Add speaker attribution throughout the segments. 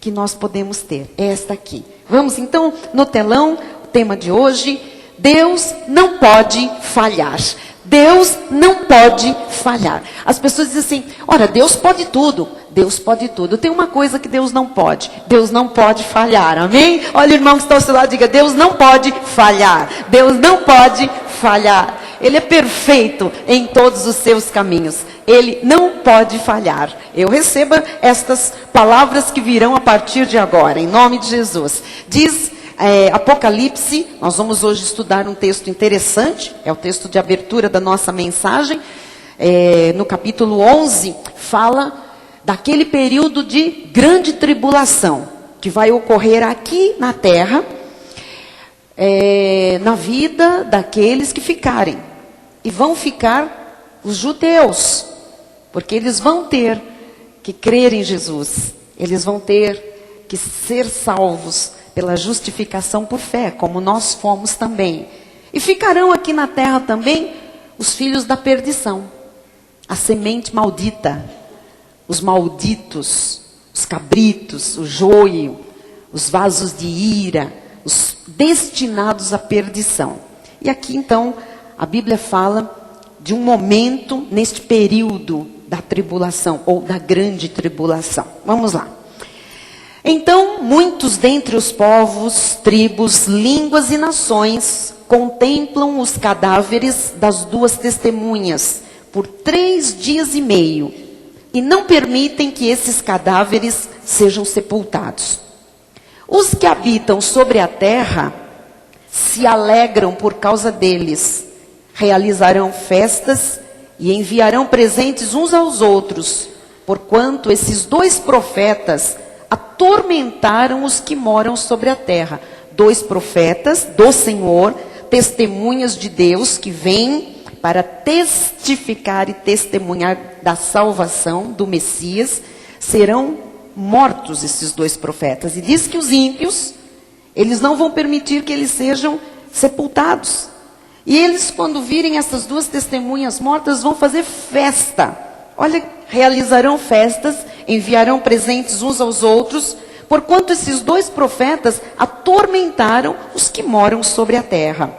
Speaker 1: que nós podemos ter. É esta aqui. Vamos então no telão, o tema de hoje: Deus não pode falhar. Deus não pode falhar. As pessoas dizem assim: ora, Deus pode tudo. Deus pode tudo. Tem uma coisa que Deus não pode. Deus não pode falhar. Amém? Olha o irmão que está ao seu lado e diga: Deus não pode falhar. Deus não pode falhar. Ele é perfeito em todos os seus caminhos. Ele não pode falhar. Eu recebo estas palavras que virão a partir de agora, em nome de Jesus. Diz Apocalipse, nós vamos hoje estudar um texto interessante, é o texto de abertura da nossa mensagem. No capítulo 11, fala daquele período de grande tribulação, que vai ocorrer aqui na terra, na vida daqueles que ficarem. E vão ficar os judeus, porque eles vão ter que crer em Jesus. Eles vão ter que ser salvos pela justificação por fé, como nós fomos também. E ficarão aqui na terra também os filhos da perdição, a semente maldita, os malditos, os cabritos, o joio, os vasos de ira, os destinados à perdição. E aqui então a Bíblia fala de um momento neste período da tribulação, ou da grande tribulação. Vamos lá. Então, muitos dentre os povos, tribos, línguas e nações contemplam os cadáveres das duas testemunhas por 3 dias e meio e não permitem que esses cadáveres sejam sepultados. Os que habitam sobre a terra se alegram por causa deles, realizarão festas e enviarão presentes uns aos outros, porquanto esses 2 profetas atormentaram os que moram sobre a terra. 2 profetas do Senhor, testemunhas de Deus, que vêm para testificar e testemunhar da salvação do Messias. Serão mortos esses 2 profetas. E diz que os ímpios, eles não vão permitir que eles sejam sepultados. E eles, quando virem essas 2 testemunhas mortas, vão fazer festa. Olha, realizarão festas, enviarão presentes uns aos outros, porquanto esses 2 profetas atormentaram os que moram sobre a terra.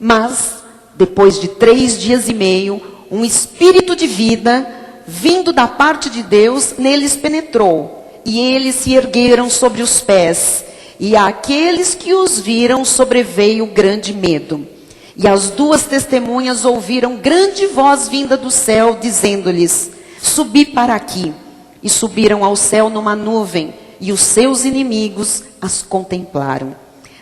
Speaker 1: Mas, depois de 3 dias e meio, um espírito de vida, vindo da parte de Deus, neles penetrou, e eles se ergueram sobre os pés, e àqueles que os viram sobreveio grande medo. E as 2 testemunhas ouviram grande voz vinda do céu, dizendo-lhes: subi para aqui. E subiram ao céu numa nuvem, e os seus inimigos as contemplaram.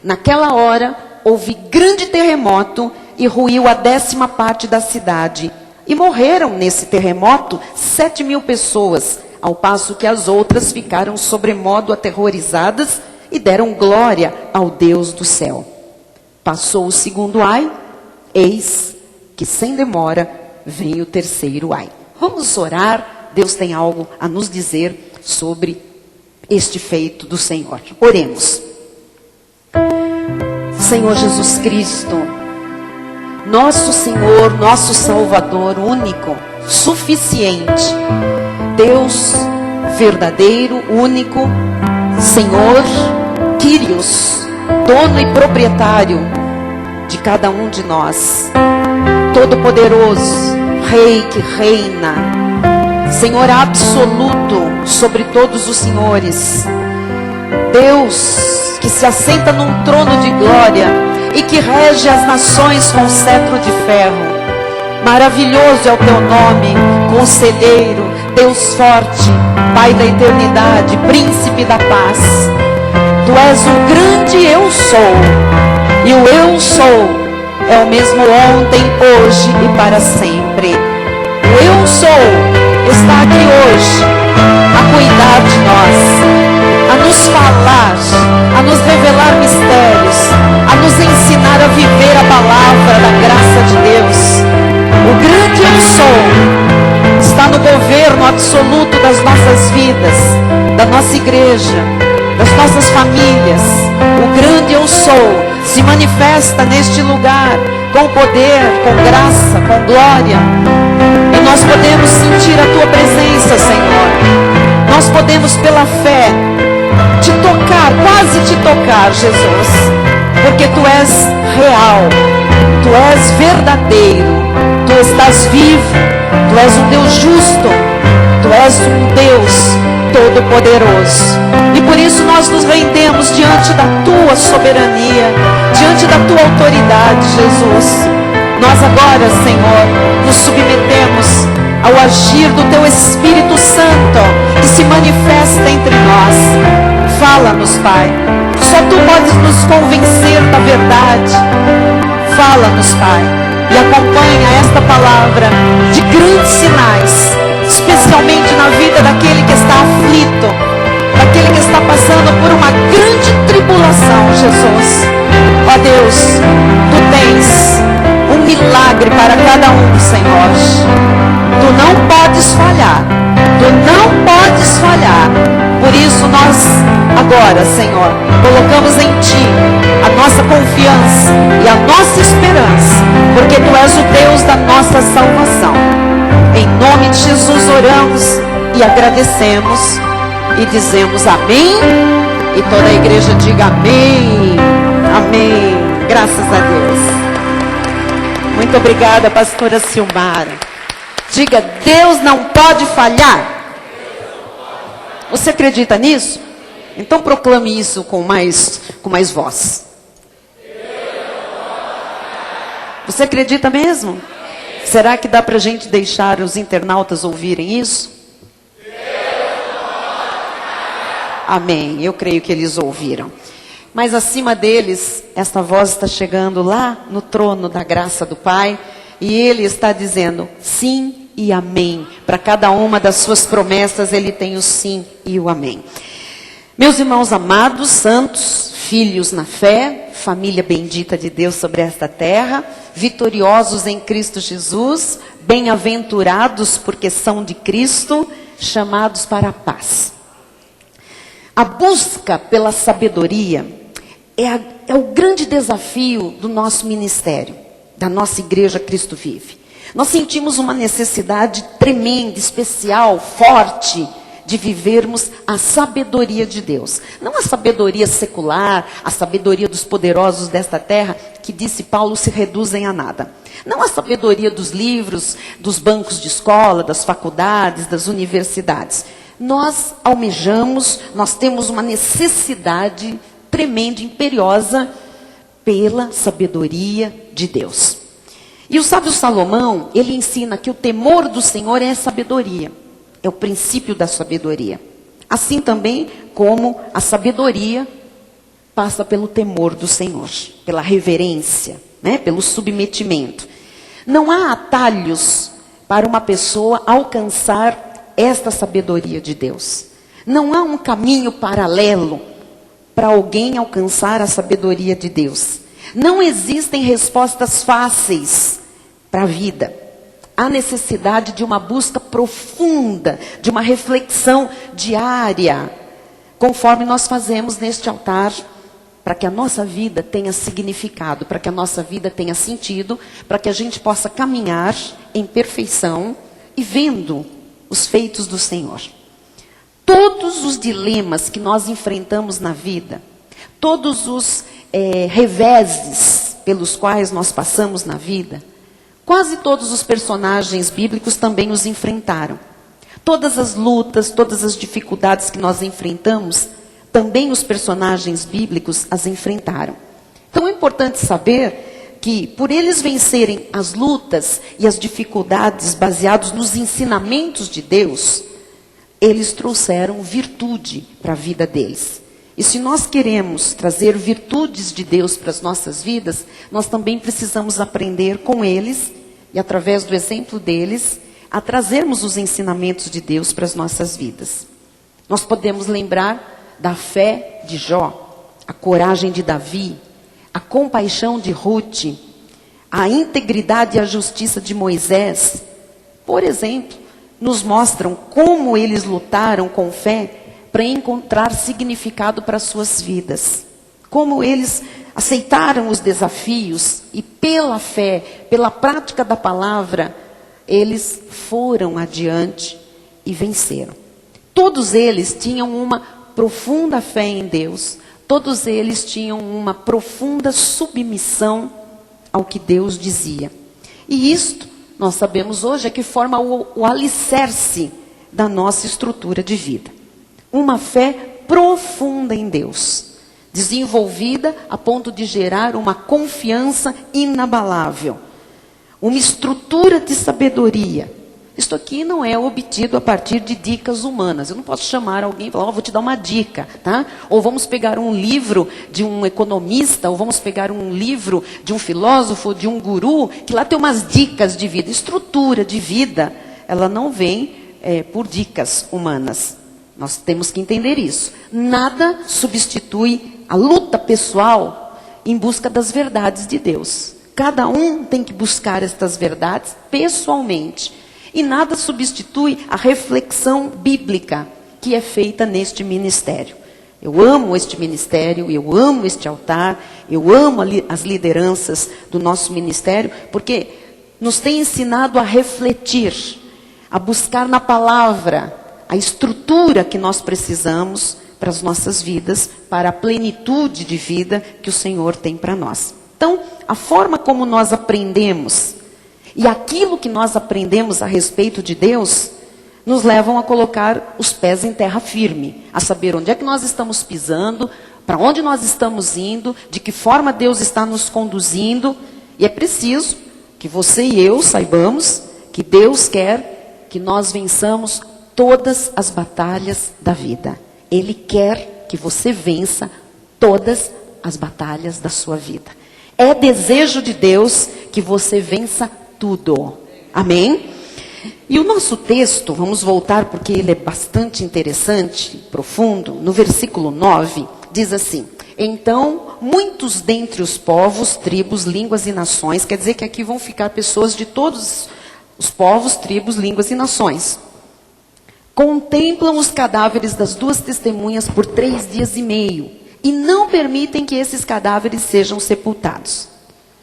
Speaker 1: Naquela hora, houve grande terremoto, e ruiu a 10ª parte da cidade. E morreram nesse terremoto 7.000 pessoas, ao passo que as outras ficaram sobremodo aterrorizadas, e deram glória ao Deus do céu. Passou o 2º ai, eis que sem demora vem o 3º ai. Vamos orar, Deus tem algo a nos dizer sobre este feito do Senhor. Oremos. Senhor Jesus Cristo, nosso Senhor, nosso Salvador único, suficiente, Deus verdadeiro, único, Senhor, Kyrios, dono e proprietário de cada um de nós, Todo-Poderoso, Rei que reina, Senhor absoluto sobre todos os senhores, Deus que se assenta num trono de glória e que rege as nações com cetro de ferro. Maravilhoso é o teu nome, Conselheiro, Deus forte, Pai da eternidade, Príncipe da paz. Tu és o grande eu sou, e o eu sou é o mesmo ontem, hoje e para sempre. O eu sou está aqui hoje a cuidar de nós, a nos falar, a nos revelar mistérios, a nos ensinar a viver a palavra da graça de Deus. O grande eu sou está no governo absoluto das nossas vidas, da nossa igreja, das nossas famílias. O grande eu sou se manifesta neste lugar com poder, com graça, com glória. E nós podemos sentir a tua presença, Senhor. Nós podemos pela fé te faze te tocar, Jesus, porque tu és real, tu és verdadeiro, tu estás vivo, tu és um Deus justo, tu és um Deus todo-poderoso. E por isso nós nos rendemos diante da tua soberania, diante da tua autoridade, Jesus. Nós agora, Senhor, nos submetemos ao agir do teu Espírito Santo, que se manifesta entre nós. Fala-nos, Pai. Só tu podes nos convencer da verdade. Fala-nos, Pai. E acompanha esta palavra de grandes sinais, especialmente na vida daquele que está aflito, daquele que está passando por uma grande tribulação, Jesus. Ó Deus, tu tens um milagre para cada um, Senhor. Tu não podes falhar. Tu não podes falhar. Por isso nós agora, Senhor, colocamos em Ti a nossa confiança e a nossa esperança, porque Tu és o Deus da nossa salvação. Em nome de Jesus oramos e agradecemos e dizemos amém. E toda a igreja diga amém. Amém. Graças a Deus. Muito obrigada, pastora Silmara. Diga, Deus não pode falhar. Você acredita nisso? Então proclame isso com mais voz. Você acredita mesmo? Será que dá para a gente deixar os internautas ouvirem isso? Amém. Eu creio que eles ouviram. Mas acima deles, esta voz está chegando lá no trono da graça do Pai. E Ele está dizendo sim e amém. Para cada uma das suas promessas, Ele tem o sim e o amém. Meus irmãos amados, santos, filhos na fé, família bendita de Deus sobre esta terra, vitoriosos em Cristo Jesus, bem-aventurados porque são de Cristo, chamados para a paz. A busca pela sabedoria é o grande desafio do nosso ministério, da nossa igreja Cristo Vive. Nós sentimos uma necessidade tremenda, especial, forte, de vivermos a sabedoria de Deus. Não a sabedoria secular, a sabedoria dos poderosos desta terra, que disse Paulo se reduzem a nada. Não a sabedoria dos livros, dos bancos de escola, das faculdades, das universidades. Nós almejamos, nós temos uma necessidade tremenda, imperiosa, pela sabedoria de Deus. E o sábio Salomão, ele ensina que o temor do Senhor é sabedoria. É o princípio da sabedoria. Assim também como a sabedoria passa pelo temor do Senhor, pela reverência, né? Pelo submetimento. Não há atalhos para uma pessoa alcançar esta sabedoria de Deus. Não há um caminho paralelo para alguém alcançar a sabedoria de Deus. Não existem respostas fáceis para a vida. Há necessidade de uma busca profunda, de uma reflexão diária, conforme nós fazemos neste altar, para que a nossa vida tenha significado, para que a nossa vida tenha sentido, para que a gente possa caminhar em perfeição e vendo os feitos do Senhor. Todos os dilemas que nós enfrentamos na vida, todos os reveses pelos quais nós passamos na vida, quase todos os personagens bíblicos também os enfrentaram. Todas as lutas, todas as dificuldades que nós enfrentamos, também os personagens bíblicos as enfrentaram. Então é importante saber que, por eles vencerem as lutas e as dificuldades baseados nos ensinamentos de Deus, eles trouxeram virtude para a vida deles. E se nós queremos trazer virtudes de Deus para as nossas vidas, nós também precisamos aprender com eles, e através do exemplo deles, a trazermos os ensinamentos de Deus para as nossas vidas. Nós podemos lembrar da fé de Jó, a coragem de Davi, a compaixão de Ruth, a integridade e a justiça de Moisés. Por exemplo, nos mostram como eles lutaram com fé para encontrar significado para as suas vidas. Como eles aceitaram os desafios e pela fé, pela prática da palavra, eles foram adiante e venceram. Todos eles tinham uma profunda fé em Deus. todos eles tinham uma profunda submissão ao que Deus dizia. E isto, nós sabemos hoje, é que forma o alicerce da nossa estrutura de vida. Uma fé profunda em Deus, desenvolvida a ponto de gerar uma confiança inabalável, uma estrutura de sabedoria. Isto aqui não é obtido a partir de dicas humanas. Eu não posso chamar alguém e falar, vou te dar uma dica, tá? Ou vamos pegar um livro de um economista, ou vamos pegar um livro de um filósofo, de um guru, que lá tem umas dicas de vida. Estrutura de vida, ela não vem por dicas humanas. Nós temos que entender isso. Nada substitui a luta pessoal em busca das verdades de Deus. Cada um tem que buscar estas verdades pessoalmente. E nada substitui a reflexão bíblica que é feita neste ministério. Eu amo este ministério, eu amo este altar, eu amo as lideranças do nosso ministério, porque nos tem ensinado a refletir, a buscar na palavra a estrutura que nós precisamos para as nossas vidas, para a plenitude de vida que o Senhor tem para nós. Então, a forma como nós aprendemos e aquilo que nós aprendemos a respeito de Deus, nos levam a colocar os pés em terra firme, a saber onde é que nós estamos pisando, para onde nós estamos indo, de que forma Deus está nos conduzindo. E é preciso que você e eu saibamos que Deus quer que nós vençamos todas as batalhas da vida. Ele quer que você vença todas as batalhas da sua vida. É desejo de Deus que você vença tudo. Amém? E o nosso texto, vamos voltar porque ele é bastante interessante, profundo. No versículo 9, diz assim: então, muitos dentre os povos, tribos, línguas e nações, quer dizer que aqui vão ficar pessoas de todos os povos, tribos, línguas e nações, contemplam os cadáveres das duas testemunhas por 3 dias e meio, e não permitem que esses cadáveres sejam sepultados.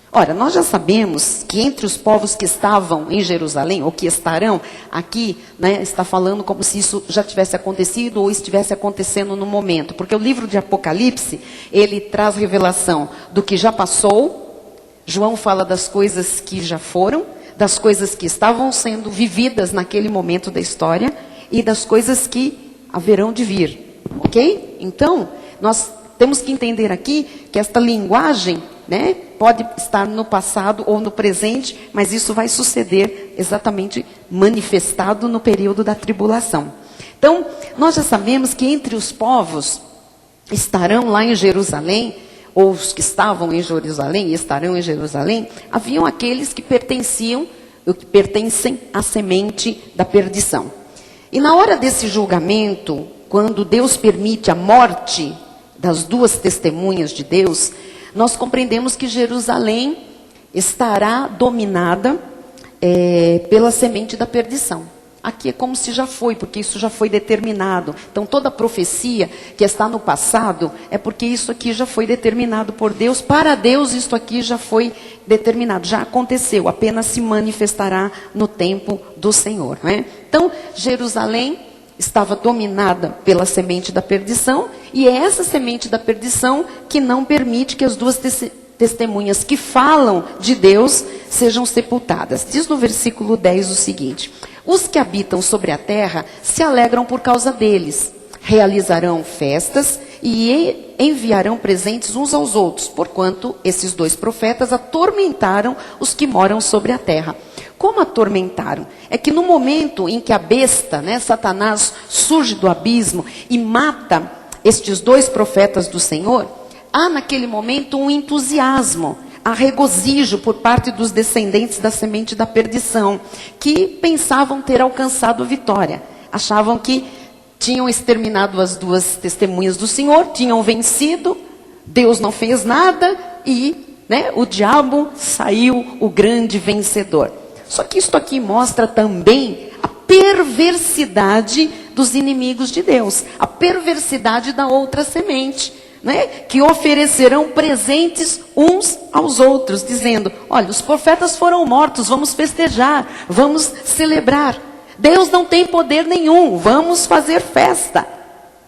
Speaker 1: Ora, nós já sabemos que entre os povos que estavam em Jerusalém, ou que estarão aqui, né, está falando como se isso já tivesse acontecido ou estivesse acontecendo no momento. Porque o livro de Apocalipse, ele traz revelação do que já passou. João fala das coisas que já foram, das coisas que estavam sendo vividas naquele momento da história e das coisas que haverão de vir. Ok? Então, nós temos que entender aqui que esta linguagem, né, pode estar no passado ou no presente, mas isso vai suceder exatamente manifestado no período da tribulação. Então, nós já sabemos que entre os povos estarão lá em Jerusalém, ou os que estavam em Jerusalém e estarão em Jerusalém, haviam aqueles que pertencem à semente da perdição. E na hora desse julgamento, quando Deus permite a morte das duas testemunhas de Deus, nós compreendemos que Jerusalém estará dominada pela semente da perdição. Aqui é como se já foi, porque isso já foi determinado. Então toda profecia que está no passado é porque isso aqui já foi determinado por Deus. Para Deus isso aqui já foi determinado, já aconteceu, apenas se manifestará no tempo do Senhor, não é? Então Jerusalém estava dominada pela semente da perdição, e é essa semente da perdição que não permite que as duas testemunhas que falam de Deus sejam sepultadas. Diz no versículo 10 o seguinte: os que habitam sobre a terra se alegram por causa deles, realizarão festas e enviarão presentes uns aos outros, porquanto esses 2 profetas atormentaram os que moram sobre a terra. Como atormentaram? É que no momento em que a besta, né, Satanás, surge do abismo e mata estes 2 profetas do Senhor, há naquele momento um entusiasmo, há regozijo por parte dos descendentes da semente da perdição, que pensavam ter alcançado a vitória. Achavam que tinham exterminado as 2 testemunhas do Senhor, tinham vencido, Deus não fez nada e, né, o diabo saiu o grande vencedor. Só que isso aqui mostra também a perversidade dos inimigos de Deus, a perversidade da outra semente, né? Que oferecerão presentes uns aos outros, dizendo: olha, os profetas foram mortos, vamos festejar, vamos celebrar. Deus não tem poder nenhum, vamos fazer festa.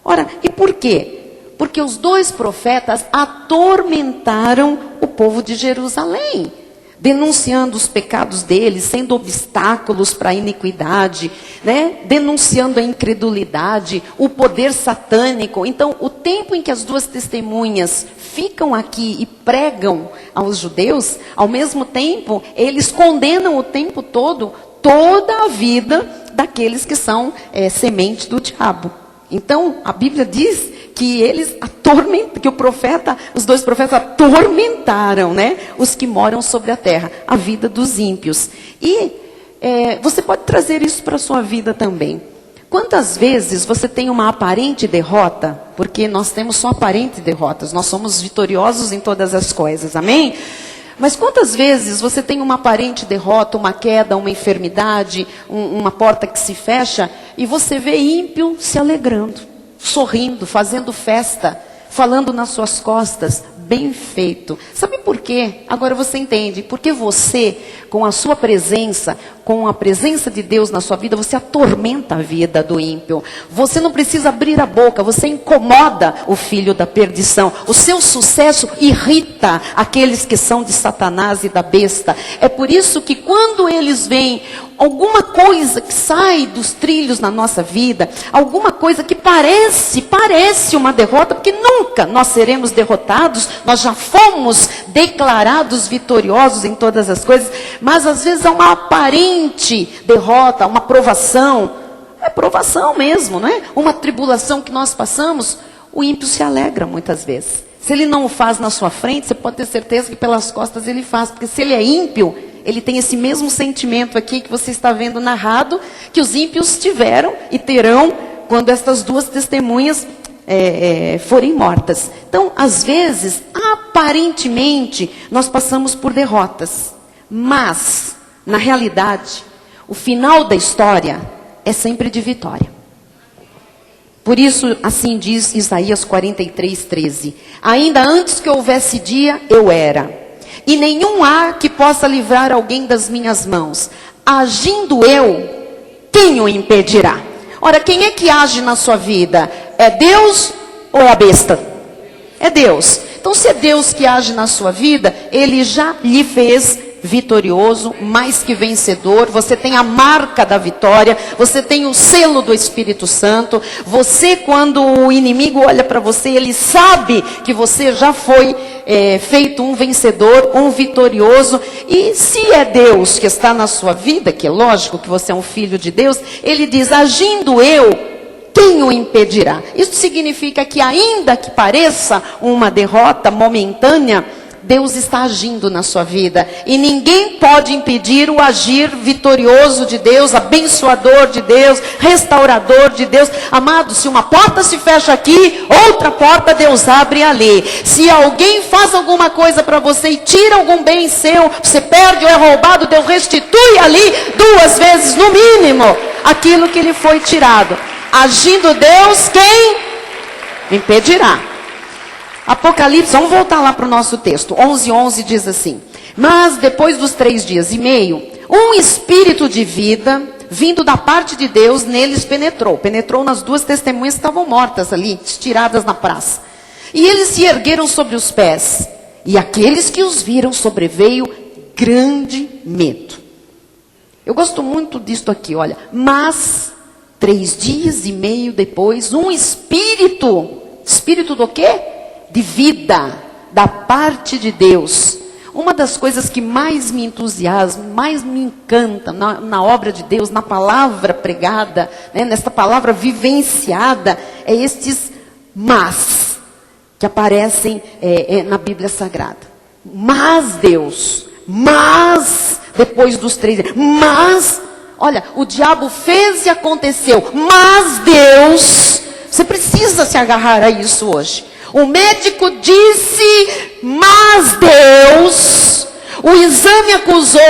Speaker 1: Ora, e por quê? Porque os dois profetas atormentaram o povo de Jerusalém, denunciando os pecados deles, sendo obstáculos para a iniquidade, né? Denunciando a incredulidade, o poder satânico. Então, o tempo em que as duas testemunhas ficam aqui e pregam aos judeus, ao mesmo tempo, eles condenam o tempo todo toda a vida daqueles que são semente do diabo. Então, a Bíblia diz que eles os dois profetas atormentaram, né, os que moram sobre a terra, a vida dos ímpios. E você pode trazer isso para a sua vida também. Quantas vezes você tem uma aparente derrota? Porque nós temos só aparente derrotas, nós somos vitoriosos em todas as coisas, amém? Mas quantas vezes você tem uma aparente derrota, uma queda, uma enfermidade, uma porta que se fecha, e você vê ímpio se alegrando, sorrindo, fazendo festa, falando nas suas costas, bem feito. Sabe por quê? Agora você entende. Porque você, com a sua presença, com a presença de Deus na sua vida, você atormenta a vida do ímpio. Você não precisa abrir a boca, você incomoda o filho da perdição. O seu sucesso irrita aqueles que são de Satanás e da besta. É por isso que quando eles veem alguma coisa que sai dos trilhos na nossa vida, alguma coisa que parece uma derrota, porque nunca nós seremos derrotados, nós já fomos declarados vitoriosos em todas as coisas, mas às vezes há uma aparente derrota, uma provação, é provação mesmo, não é? Uma tribulação que nós passamos, o ímpio se alegra muitas vezes. Se ele não o faz na sua frente, você pode ter certeza que pelas costas ele faz, porque se ele é ímpio, ele tem esse mesmo sentimento aqui que você está vendo narrado, que os ímpios tiveram e terão quando estas duas testemunhas forem mortas. Então, às vezes, aparentemente, nós passamos por derrotas. Mas, na realidade, o final da história é sempre de vitória. Por isso, assim diz Isaías 43:13. Ainda antes que houvesse dia, eu era. E nenhum há que possa livrar alguém das minhas mãos. Agindo eu, quem o impedirá? Ora, quem é que age na sua vida? É Deus ou é a besta? É Deus. Então, se é Deus que age na sua vida, Ele já lhe fez vitorioso, mais que vencedor. Você tem a marca da vitória, você tem o selo do Espírito Santo. Você, quando o inimigo olha para você, ele sabe que você já foi feito um vencedor, um vitorioso. E se é Deus que está na sua vida, que é lógico que você é um filho de Deus, ele diz: agindo eu, quem o impedirá? Isso significa que, ainda que pareça uma derrota momentânea, Deus está agindo na sua vida. E ninguém pode impedir o agir vitorioso de Deus, abençoador de Deus, restaurador de Deus. Amado, se uma porta se fecha aqui, outra porta Deus abre ali. Se alguém faz alguma coisa para você e tira algum bem seu, você perde ou é roubado, Deus restitui ali 2 vezes no mínimo aquilo que lhe foi tirado. Agindo Deus, quem impedirá? Apocalipse, vamos voltar lá para o nosso texto. 11:11 diz assim: mas depois dos 3 dias e meio, um espírito de vida, vindo da parte de Deus, neles penetrou nas 2 testemunhas que estavam mortas ali, estiradas na praça. E eles se ergueram sobre os pés, e aqueles que os viram sobreveio grande medo. Eu gosto muito disto aqui, olha. Mas 3 dias e meio depois, um espírito do quê? De vida, da parte de Deus. Uma das coisas que mais me entusiasma, mais me encanta na obra de Deus, na palavra pregada, né, nesta palavra vivenciada, é estes mas, que aparecem na Bíblia Sagrada. Mas Deus, mas, depois dos 3 dias, mas, olha, o diabo fez e aconteceu, mas Deus, você precisa se agarrar a isso hoje. O médico disse, mas Deus. O exame acusou,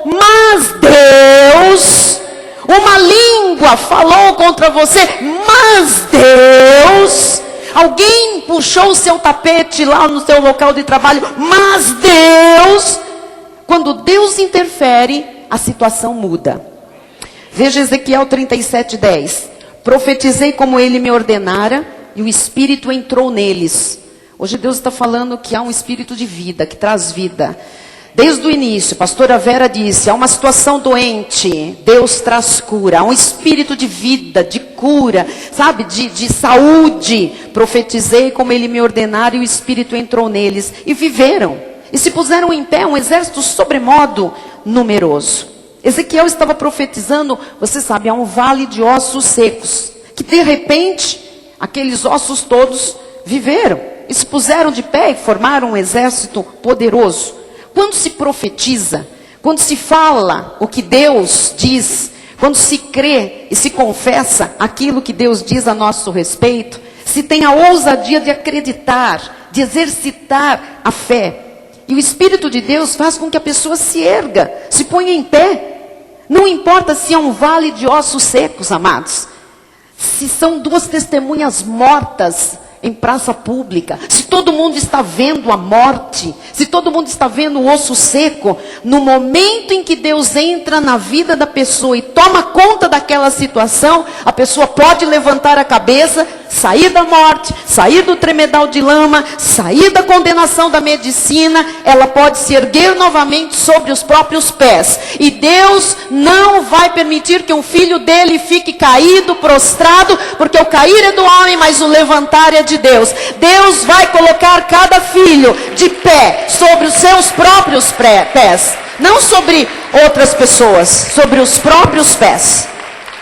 Speaker 1: mas Deus. Uma língua falou contra você, mas Deus. Alguém puxou o seu tapete lá no seu local de trabalho, mas Deus. Quando Deus interfere, a situação muda. Veja Ezequiel 37:10. Profetizei como ele me ordenara, e o Espírito entrou neles. Hoje Deus está falando que há um espírito de vida, que traz vida. Desde o início, a pastora Vera disse, há uma situação doente, Deus traz cura. Há um espírito de vida, de cura, sabe, de saúde. Profetizei como ele me ordenara e o Espírito entrou neles. E viveram, e se puseram em pé um exército sobremodo numeroso. Ezequiel estava profetizando, você sabe, há um vale de ossos secos. Que de repente, aqueles ossos todos viveram. E se puseram de pé e formaram um exército poderoso. Quando se profetiza, quando se fala o que Deus diz, quando se crê e se confessa aquilo que Deus diz a nosso respeito, se tem a ousadia de acreditar, de exercitar a fé. E o Espírito de Deus faz com que a pessoa se erga, se ponha em pé. Não importa se é um vale de ossos secos, amados. Se são duas testemunhas mortas em praça pública, se todo mundo está vendo a morte, se todo mundo está vendo o osso seco, no momento em que Deus entra na vida da pessoa e toma conta daquela situação, a pessoa pode levantar a cabeça, sair da morte, sair do tremedal de lama, sair da condenação da medicina, ela pode se erguer novamente sobre os próprios pés. E Deus não vai permitir que um filho dele fique caído, prostrado, porque o cair é do homem, mas o levantar é de Deus. Deus vai colocar cada filho de pé sobre os seus próprios pés, não sobre outras pessoas, sobre os próprios pés.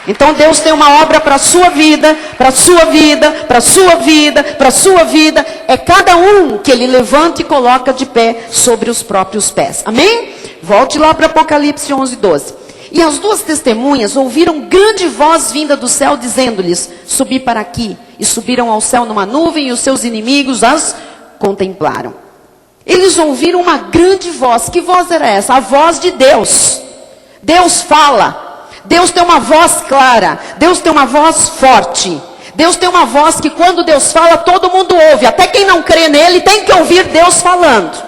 Speaker 1: Então Deus tem uma obra para a sua vida, para a sua vida, para a sua vida, para a sua vida. É cada um que ele levanta e coloca de pé sobre os próprios pés. Amém? Volte lá para Apocalipse 11:12. E as duas testemunhas ouviram grande voz vinda do céu, dizendo-lhes, subi para aqui. E subiram ao céu numa nuvem, e os seus inimigos as contemplaram. Eles ouviram uma grande voz. Que voz era essa? A voz de Deus. Deus fala. Deus tem uma voz clara. Deus tem uma voz forte. Deus tem uma voz que quando Deus fala, todo mundo ouve. Até quem não crê nele tem que ouvir Deus falando.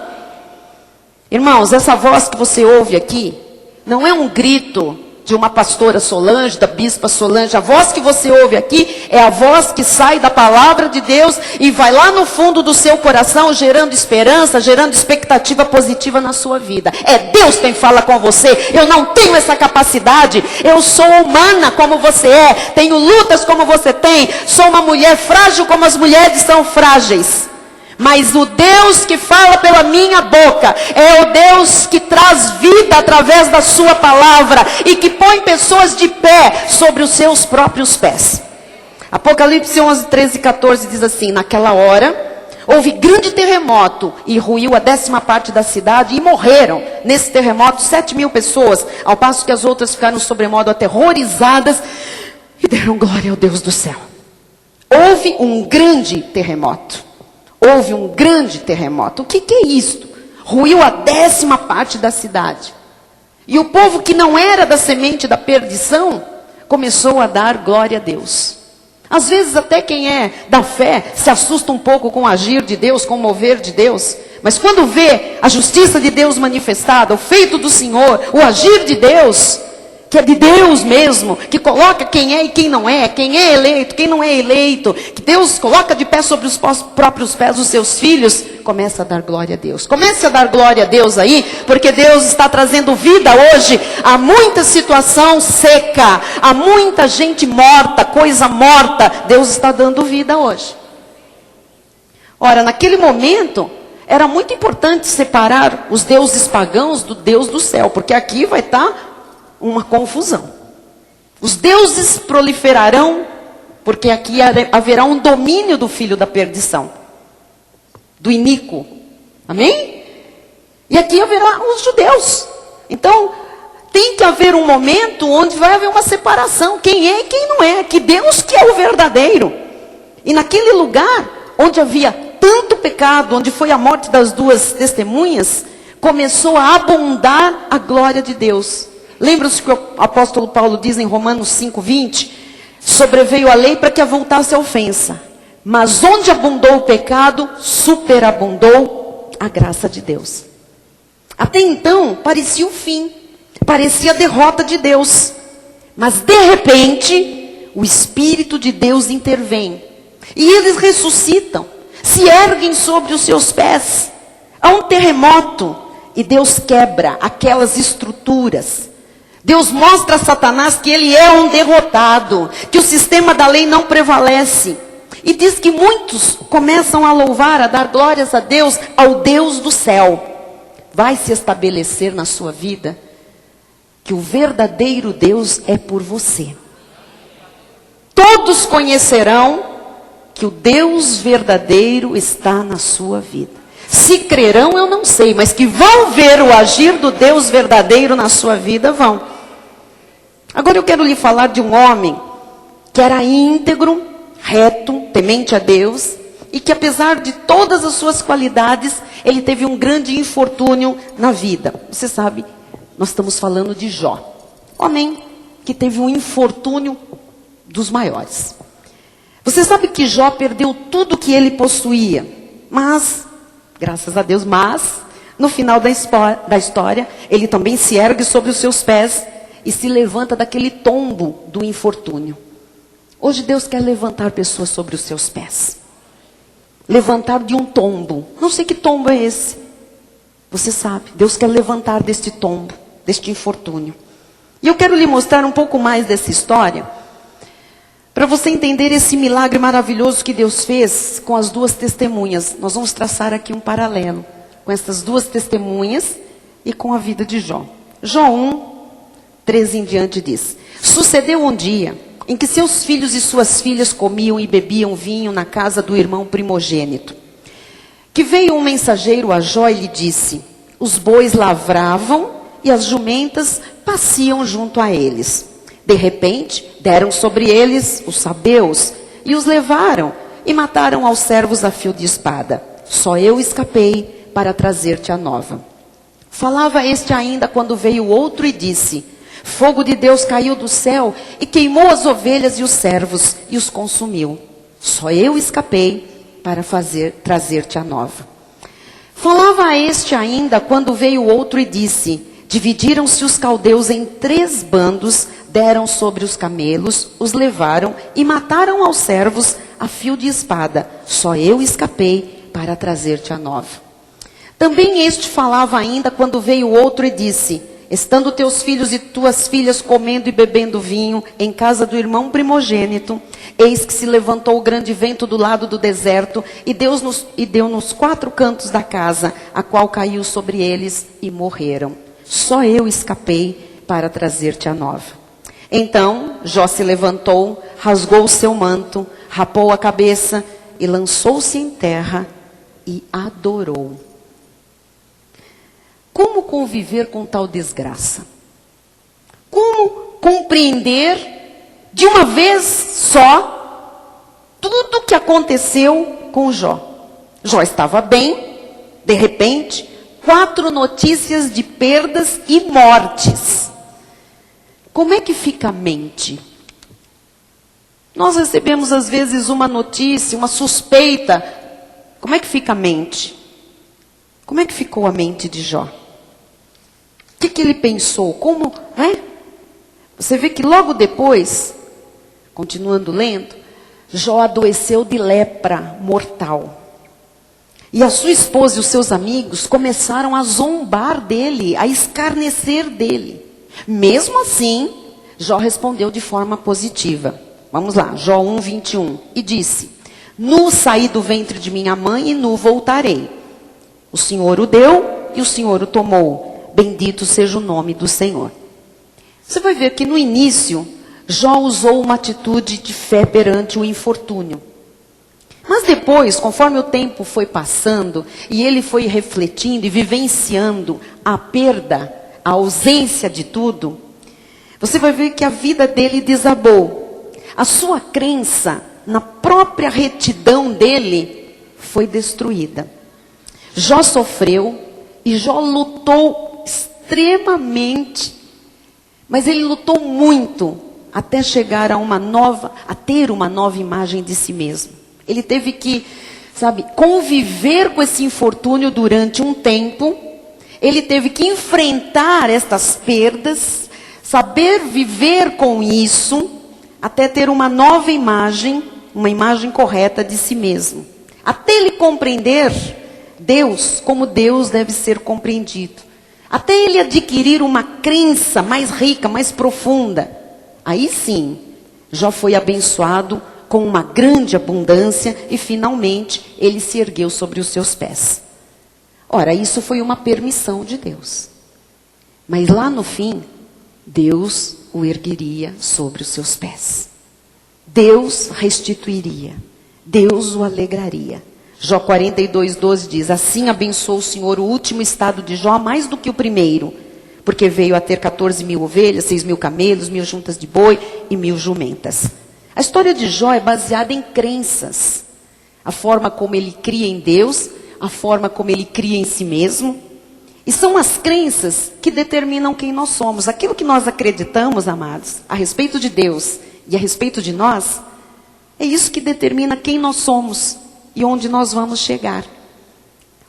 Speaker 1: Irmãos, essa voz que você ouve aqui, não é um grito de uma pastora Solange, da bispa Solange. A voz que você ouve aqui é a voz que sai da palavra de Deus e vai lá no fundo do seu coração, gerando esperança, gerando expectativa positiva na sua vida. É Deus quem fala com você. Eu não tenho essa capacidade. Eu sou humana como você é. Tenho lutas como você tem. Sou uma mulher frágil como as mulheres são frágeis. Mas o Deus que fala pela minha boca é o Deus que traz vida através da sua palavra e que põe pessoas de pé sobre os seus próprios pés. Apocalipse 11, 13 e 14 diz assim, naquela hora houve grande terremoto e ruiu a 10ª parte da cidade e morreram nesse terremoto 7.000 pessoas, ao passo que as outras ficaram sobremodo aterrorizadas e deram glória ao Deus do céu. Houve um grande terremoto. Houve um grande terremoto. O que é isto? Ruiu a 10ª parte da cidade. E o povo que não era da semente da perdição, começou a dar glória a Deus. Às vezes até quem é da fé, se assusta um pouco com o agir de Deus, com o mover de Deus. Mas quando vê a justiça de Deus manifestada, o feito do Senhor, o agir de Deus, que é de Deus mesmo, que coloca quem é e quem não é, quem é eleito, quem não é eleito, que Deus coloca de pé sobre os próprios pés os seus filhos, começa a dar glória a Deus. Comece a dar glória a Deus aí, porque Deus está trazendo vida hoje a muita situação seca, a muita gente morta, coisa morta, Deus está dando vida hoje. Ora, naquele momento, era muito importante separar os deuses pagãos do Deus do céu, porque aqui vai estar uma confusão. Os deuses proliferarão, porque aqui haverá um domínio do filho da perdição, do iníquo. Amém? E aqui haverá os judeus. Então, tem que haver um momento onde vai haver uma separação. Quem é e quem não é. Que Deus que é o verdadeiro. E naquele lugar, onde havia tanto pecado, onde foi a morte das duas testemunhas, começou a abundar a glória de Deus. Lembra-se que o apóstolo Paulo diz em Romanos 5:20? Sobreveio a lei para que avultasse a ofensa. Mas onde abundou o pecado, superabundou a graça de Deus. Até então, parecia o fim. Parecia a derrota de Deus. Mas de repente, o Espírito de Deus intervém. E eles ressuscitam, se erguem sobre os seus pés. Há um terremoto e Deus quebra aquelas estruturas. Deus mostra a Satanás que ele é um derrotado, que o sistema da lei não prevalece. E diz que muitos começam a louvar, a dar glórias a Deus, ao Deus do céu. Vai se estabelecer na sua vida que o verdadeiro Deus é por você. Todos conhecerão que o Deus verdadeiro está na sua vida. Se crerão, eu não sei, mas que vão ver o agir do Deus verdadeiro na sua vida, vão. Agora eu quero lhe falar de um homem que era íntegro, reto, temente a Deus, e que apesar de todas as suas qualidades, ele teve um grande infortúnio na vida. Você sabe, nós estamos falando de Jó. Homem que teve um infortúnio dos maiores. Você sabe que Jó perdeu tudo que ele possuía, mas, graças a Deus, no final da história, ele também se ergue sobre os seus pés e se levanta daquele tombo do infortúnio. Hoje Deus quer levantar pessoas sobre os seus pés. Levantar de um tombo. Não sei que tombo é esse. Você sabe, Deus quer levantar deste tombo, deste infortúnio. E eu quero lhe mostrar um pouco mais dessa história, para você entender esse milagre maravilhoso que Deus fez com as duas testemunhas. Nós vamos traçar aqui um paralelo com essas duas testemunhas e com a vida de Jó. Jó 1, 13 em diante diz: Sucedeu um dia em que seus filhos e suas filhas comiam e bebiam vinho na casa do irmão primogênito. Que veio um mensageiro a Jó e lhe disse: Os bois lavravam e as jumentas pasciam junto a eles. De repente, deram sobre eles os sabeus e os levaram e mataram aos servos a fio de espada. Só eu escapei para trazer-te a nova. Falava este ainda quando veio outro e disse: Fogo de Deus caiu do céu e queimou as ovelhas e os servos e os consumiu. Só eu escapei para trazer-te a nova. Falava este ainda quando veio outro e disse: Dividiram-se os caldeus em 3 bandos, deram sobre os camelos, os levaram e mataram aos servos a fio de espada. Só eu escapei para trazer-te a nova. Também este falava ainda quando veio outro e disse: Estando teus filhos e tuas filhas comendo e bebendo vinho em casa do irmão primogênito, eis que se levantou o grande vento do lado do deserto e deu nos 4 cantos da casa, a qual caiu sobre eles e morreram. Só eu escapei para trazer-te a nova. Então Jó se levantou, rasgou o seu manto, rapou a cabeça e lançou-se em terra e adorou. Como conviver com tal desgraça? Como compreender de uma vez só tudo o que aconteceu com Jó? Jó estava bem, de repente, 4 notícias de perdas e mortes. Como é que fica a mente? Nós recebemos às vezes uma notícia, uma suspeita. Como é que fica a mente? Como é que ficou a mente de Jó? O que ele pensou? Como, né? Você vê que logo depois, continuando lendo, Jó adoeceu de lepra mortal. E a sua esposa e os seus amigos começaram a zombar dele, a escarnecer dele. Mesmo assim, Jó respondeu de forma positiva. Vamos lá, Jó 1, 21. E disse: Nu saí do ventre de minha mãe e nu voltarei. O Senhor o deu e o Senhor o tomou. Bendito seja o nome do Senhor. Você vai ver que no início, Jó usou uma atitude de fé perante o infortúnio. Mas depois, conforme o tempo foi passando, e ele foi refletindo e vivenciando a perda, a ausência de tudo, você vai ver que a vida dele desabou. A sua crença na própria retidão dele foi destruída. Jó sofreu e Jó lutou extremamente, mas ele lutou muito até chegar a ter uma nova imagem de si mesmo. Ele teve que, conviver com esse infortúnio durante um tempo. Ele teve que enfrentar estas perdas, saber viver com isso, até ter uma nova imagem uma imagem correta de si mesmo. Até ele compreender Deus como Deus deve ser compreendido. Até ele adquirir uma crença mais rica, mais profunda. Aí sim, Jó foi abençoado com uma grande abundância e finalmente ele se ergueu sobre os seus pés. Ora, isso foi uma permissão de Deus. Mas lá no fim, Deus o ergueria sobre os seus pés. Deus restituiria. Deus o alegraria. Jó 42:12 diz: assim abençoou o Senhor o último estado de Jó mais do que o primeiro, porque veio a ter 14.000 ovelhas, 6.000 camelos, 1.000 juntas de boi e 1.000 jumentas. A história de Jó é baseada em crenças. A forma como ele cria em Deus, a forma como ele cria em si mesmo. E são as crenças que determinam quem nós somos. Aquilo que nós acreditamos, amados, a respeito de Deus e a respeito de nós, é isso que determina quem nós somos e onde nós vamos chegar.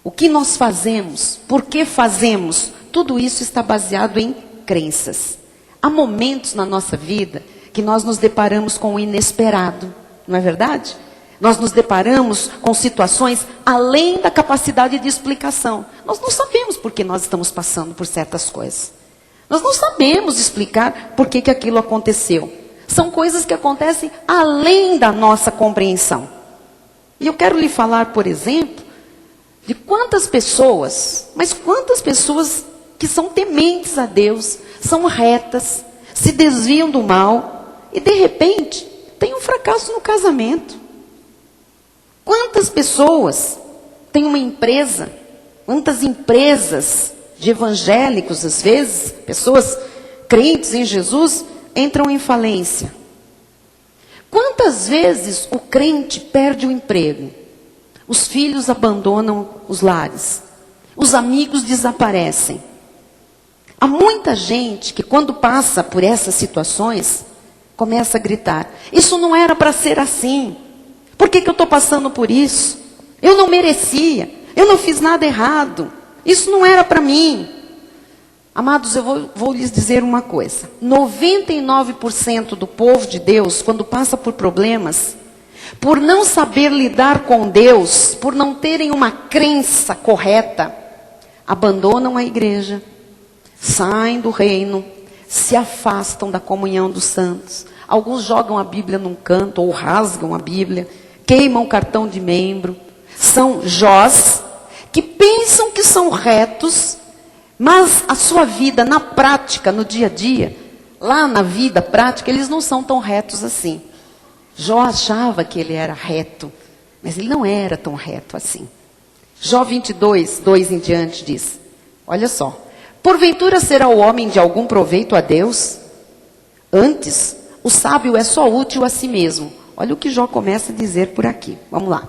Speaker 1: O que nós fazemos, por que fazemos, tudo isso está baseado em crenças. Há momentos na nossa vida que nós nos deparamos com o inesperado, não é verdade? Nós nos deparamos com situações além da capacidade de explicação. Nós não sabemos por que nós estamos passando por certas coisas. Nós não sabemos explicar por que aquilo aconteceu. São coisas que acontecem além da nossa compreensão. E eu quero lhe falar, por exemplo, de quantas pessoas, mas quantas pessoas que são tementes a Deus, são retas, se desviam do mal e de repente tem um fracasso no casamento. Quantas pessoas têm uma empresa, quantas empresas de evangélicos, às vezes, pessoas crentes em Jesus, entram em falência. Quantas vezes o crente perde o emprego? Os filhos abandonam os lares. Os amigos desaparecem. Há muita gente que quando passa por essas situações, começa a gritar: isso não era para ser assim. Por que eu estou passando por isso? Eu não merecia. Eu não fiz nada errado. Isso não era para mim. Amados, eu vou lhes dizer uma coisa. 99% do povo de Deus, quando passa por problemas, por não saber lidar com Deus, por não terem uma crença correta, abandonam a igreja, saem do reino, se afastam da comunhão dos santos. Alguns jogam a Bíblia num canto ou rasgam a Bíblia, queimam o cartão de membro. São Jós que pensam que são retos, mas a sua vida na prática, no dia a dia, lá na vida prática, eles não são tão retos assim. Jó achava que ele era reto, mas ele não era tão reto assim. Jó 22:2 em diante diz, olha só: porventura será o homem de algum proveito a Deus? Antes, o sábio é só útil a si mesmo. Olha o que Jó começa a dizer por aqui. Vamos lá.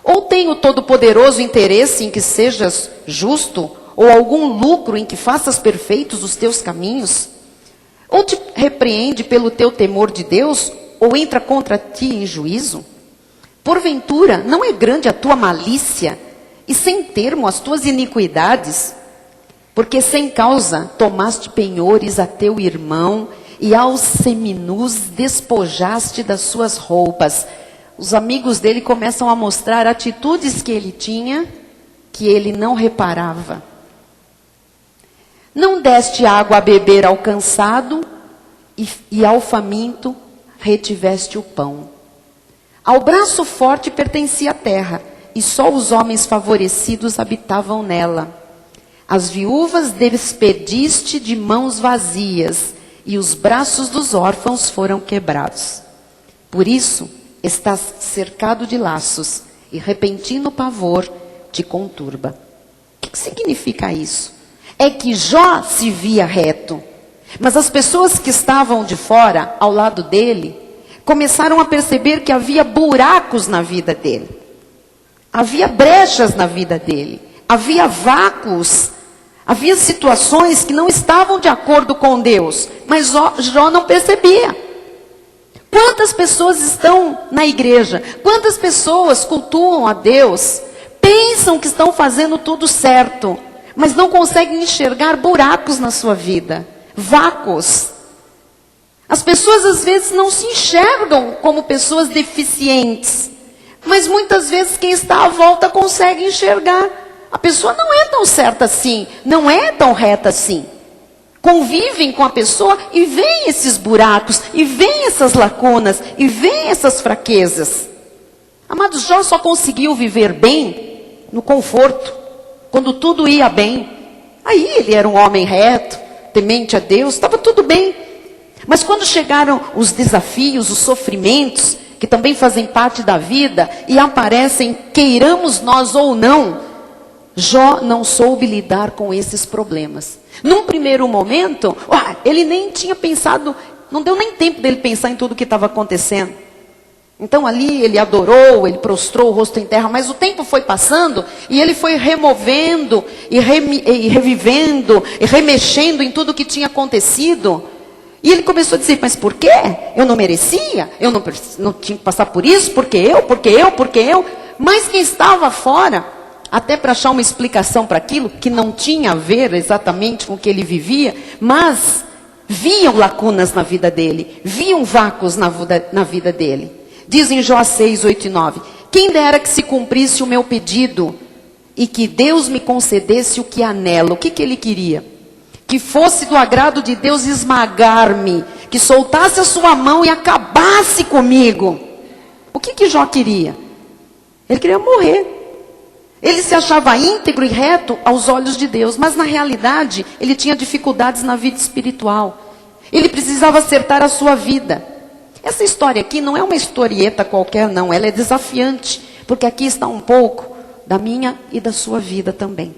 Speaker 1: Ou tem o Todo-Poderoso interesse em que sejas justo, ou algum lucro em que faças perfeitos os teus caminhos? Ou te repreende pelo teu temor de Deus, ou entra contra ti em juízo? Porventura, não é grande a tua malícia, e sem termo as tuas iniquidades? Porque sem causa tomaste penhores a teu irmão, e aos seminus despojaste das suas roupas. Os amigos dele começam a mostrar atitudes que ele tinha, que ele não reparava. Não deste água a beber ao cansado, e ao faminto retiveste o pão. Ao braço forte pertencia a terra, e só os homens favorecidos habitavam nela. As viúvas despediste de mãos vazias, e os braços dos órfãos foram quebrados. Por isso, estás cercado de laços, e repentino pavor te conturba. O que significa isso? É que Jó se via reto, mas as pessoas que estavam de fora, ao lado dele, começaram a perceber que havia buracos na vida dele. Havia brechas na vida dele. Havia vácuos. Havia situações que não estavam de acordo com Deus, mas Jó não percebia. Quantas pessoas estão na igreja? Quantas pessoas cultuam a Deus? Pensam que estão fazendo tudo certo, mas não conseguem enxergar buracos na sua vida, vácuos. As pessoas às vezes não se enxergam como pessoas deficientes, mas muitas vezes quem está à volta consegue enxergar. A pessoa não é tão certa assim, não é tão reta assim. Convivem com a pessoa e veem esses buracos, e veem essas lacunas, e veem essas fraquezas. Amado, Jó só conseguiu viver bem no conforto, quando tudo ia bem. Aí ele era um homem reto, temente a Deus, estava tudo bem. Mas quando chegaram os desafios, os sofrimentos, que também fazem parte da vida, e aparecem, queiramos nós ou não, Jó não soube lidar com esses problemas. Num primeiro momento, ele nem tinha pensado, não deu nem tempo dele pensar em tudo o que estava acontecendo. Então ali ele adorou, ele prostrou o rosto em terra, mas o tempo foi passando e ele foi removendo e revivendo e remexendo em tudo o que tinha acontecido. E ele começou a dizer, mas por quê? Eu não merecia, eu não tinha que passar por isso, porque eu. Mas quem estava fora, até para achar uma explicação para aquilo, que não tinha a ver exatamente com o que ele vivia, mas viam lacunas na vida dele, viam vácuos na vida dele. Diz em Jó 6, 8 e 9, quem dera que se cumprisse o meu pedido e que Deus me concedesse o que anelo. O que ele queria? Que fosse do agrado de Deus esmagar-me, que soltasse a sua mão e acabasse comigo. O que Jó queria? Ele queria morrer. Ele se achava íntegro e reto aos olhos de Deus, mas na realidade ele tinha dificuldades na vida espiritual. Ele precisava acertar a sua vida. Essa história aqui não é uma historieta qualquer, não. Ela é desafiante, porque aqui está um pouco da minha e da sua vida também.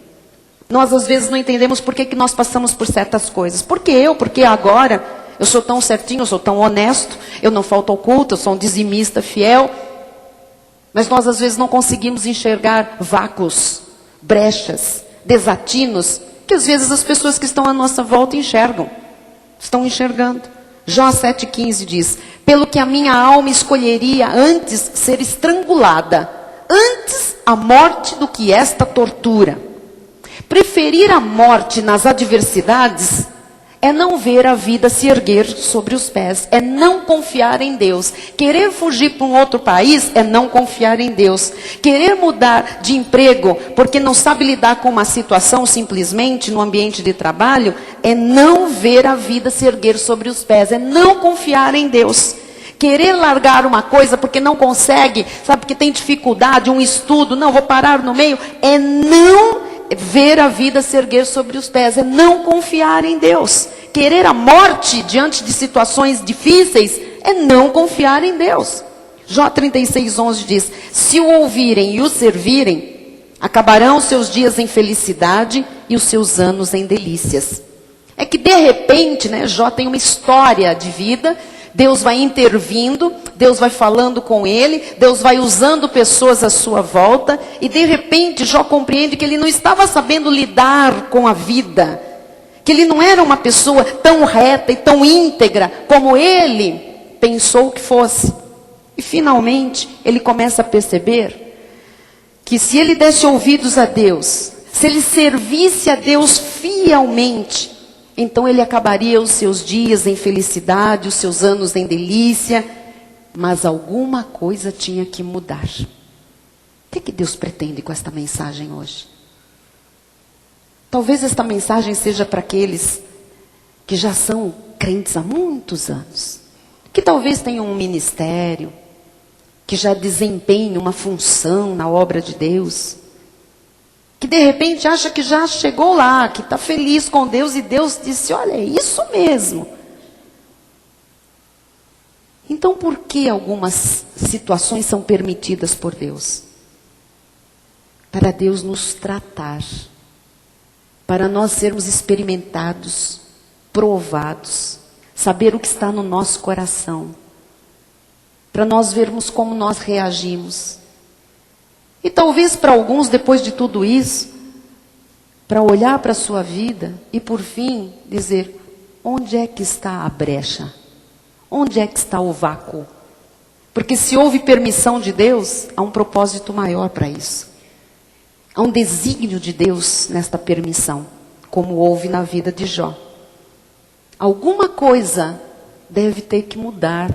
Speaker 1: Nós às vezes não entendemos por que nós passamos por certas coisas. Porque agora eu sou tão certinho, eu sou tão honesto, eu não falto ao culto, eu sou um dizimista fiel. Mas nós às vezes não conseguimos enxergar vácuos, brechas, desatinos, que às vezes as pessoas que estão à nossa volta enxergam. Estão enxergando. Jó 7,15 diz, pelo que a minha alma escolheria antes ser estrangulada, antes a morte do que esta tortura. Preferir a morte nas adversidades é não ver a vida se erguer sobre os pés, é não confiar em Deus. Querer fugir para um outro país é não confiar em Deus. Querer mudar de emprego porque não sabe lidar com uma situação simplesmente no ambiente de trabalho é não ver a vida se erguer sobre os pés, é não confiar em Deus. Querer largar uma coisa porque não consegue, sabe, porque tem dificuldade, um estudo, não, vou parar no meio, é não ver a vida se erguer sobre os pés, é não confiar em Deus. Querer a morte diante de situações difíceis é não confiar em Deus. Jó 36:11 diz, se o ouvirem e o servirem, acabarão os seus dias em felicidade e os seus anos em delícias. É que de repente, Jó tem uma história de vida, Deus vai intervindo, Deus vai falando com ele, Deus vai usando pessoas à sua volta, e de repente Jó compreende que ele não estava sabendo lidar com a vida, que ele não era uma pessoa tão reta e tão íntegra como ele pensou que fosse. E finalmente ele começa a perceber que se ele desse ouvidos a Deus, se ele servisse a Deus fielmente, então ele acabaria os seus dias em felicidade, os seus anos em delícia, mas alguma coisa tinha que mudar. O que Deus pretende com esta mensagem hoje? Talvez esta mensagem seja para aqueles que já são crentes há muitos anos, que talvez tenham um ministério, que já desempenham uma função na obra de Deus, que de repente acha que já chegou lá, que está feliz com Deus, e Deus disse, olha, é isso mesmo. Então por que algumas situações são permitidas por Deus? Para Deus nos tratar, para nós sermos experimentados, provados, saber o que está no nosso coração, para nós vermos como nós reagimos. E talvez para alguns, depois de tudo isso, para olhar para a sua vida e por fim dizer, onde é que está a brecha? Onde é que está o vácuo? Porque se houve permissão de Deus, há um propósito maior para isso. Há um desígnio de Deus nesta permissão, como houve na vida de Jó. Alguma coisa deve ter que mudar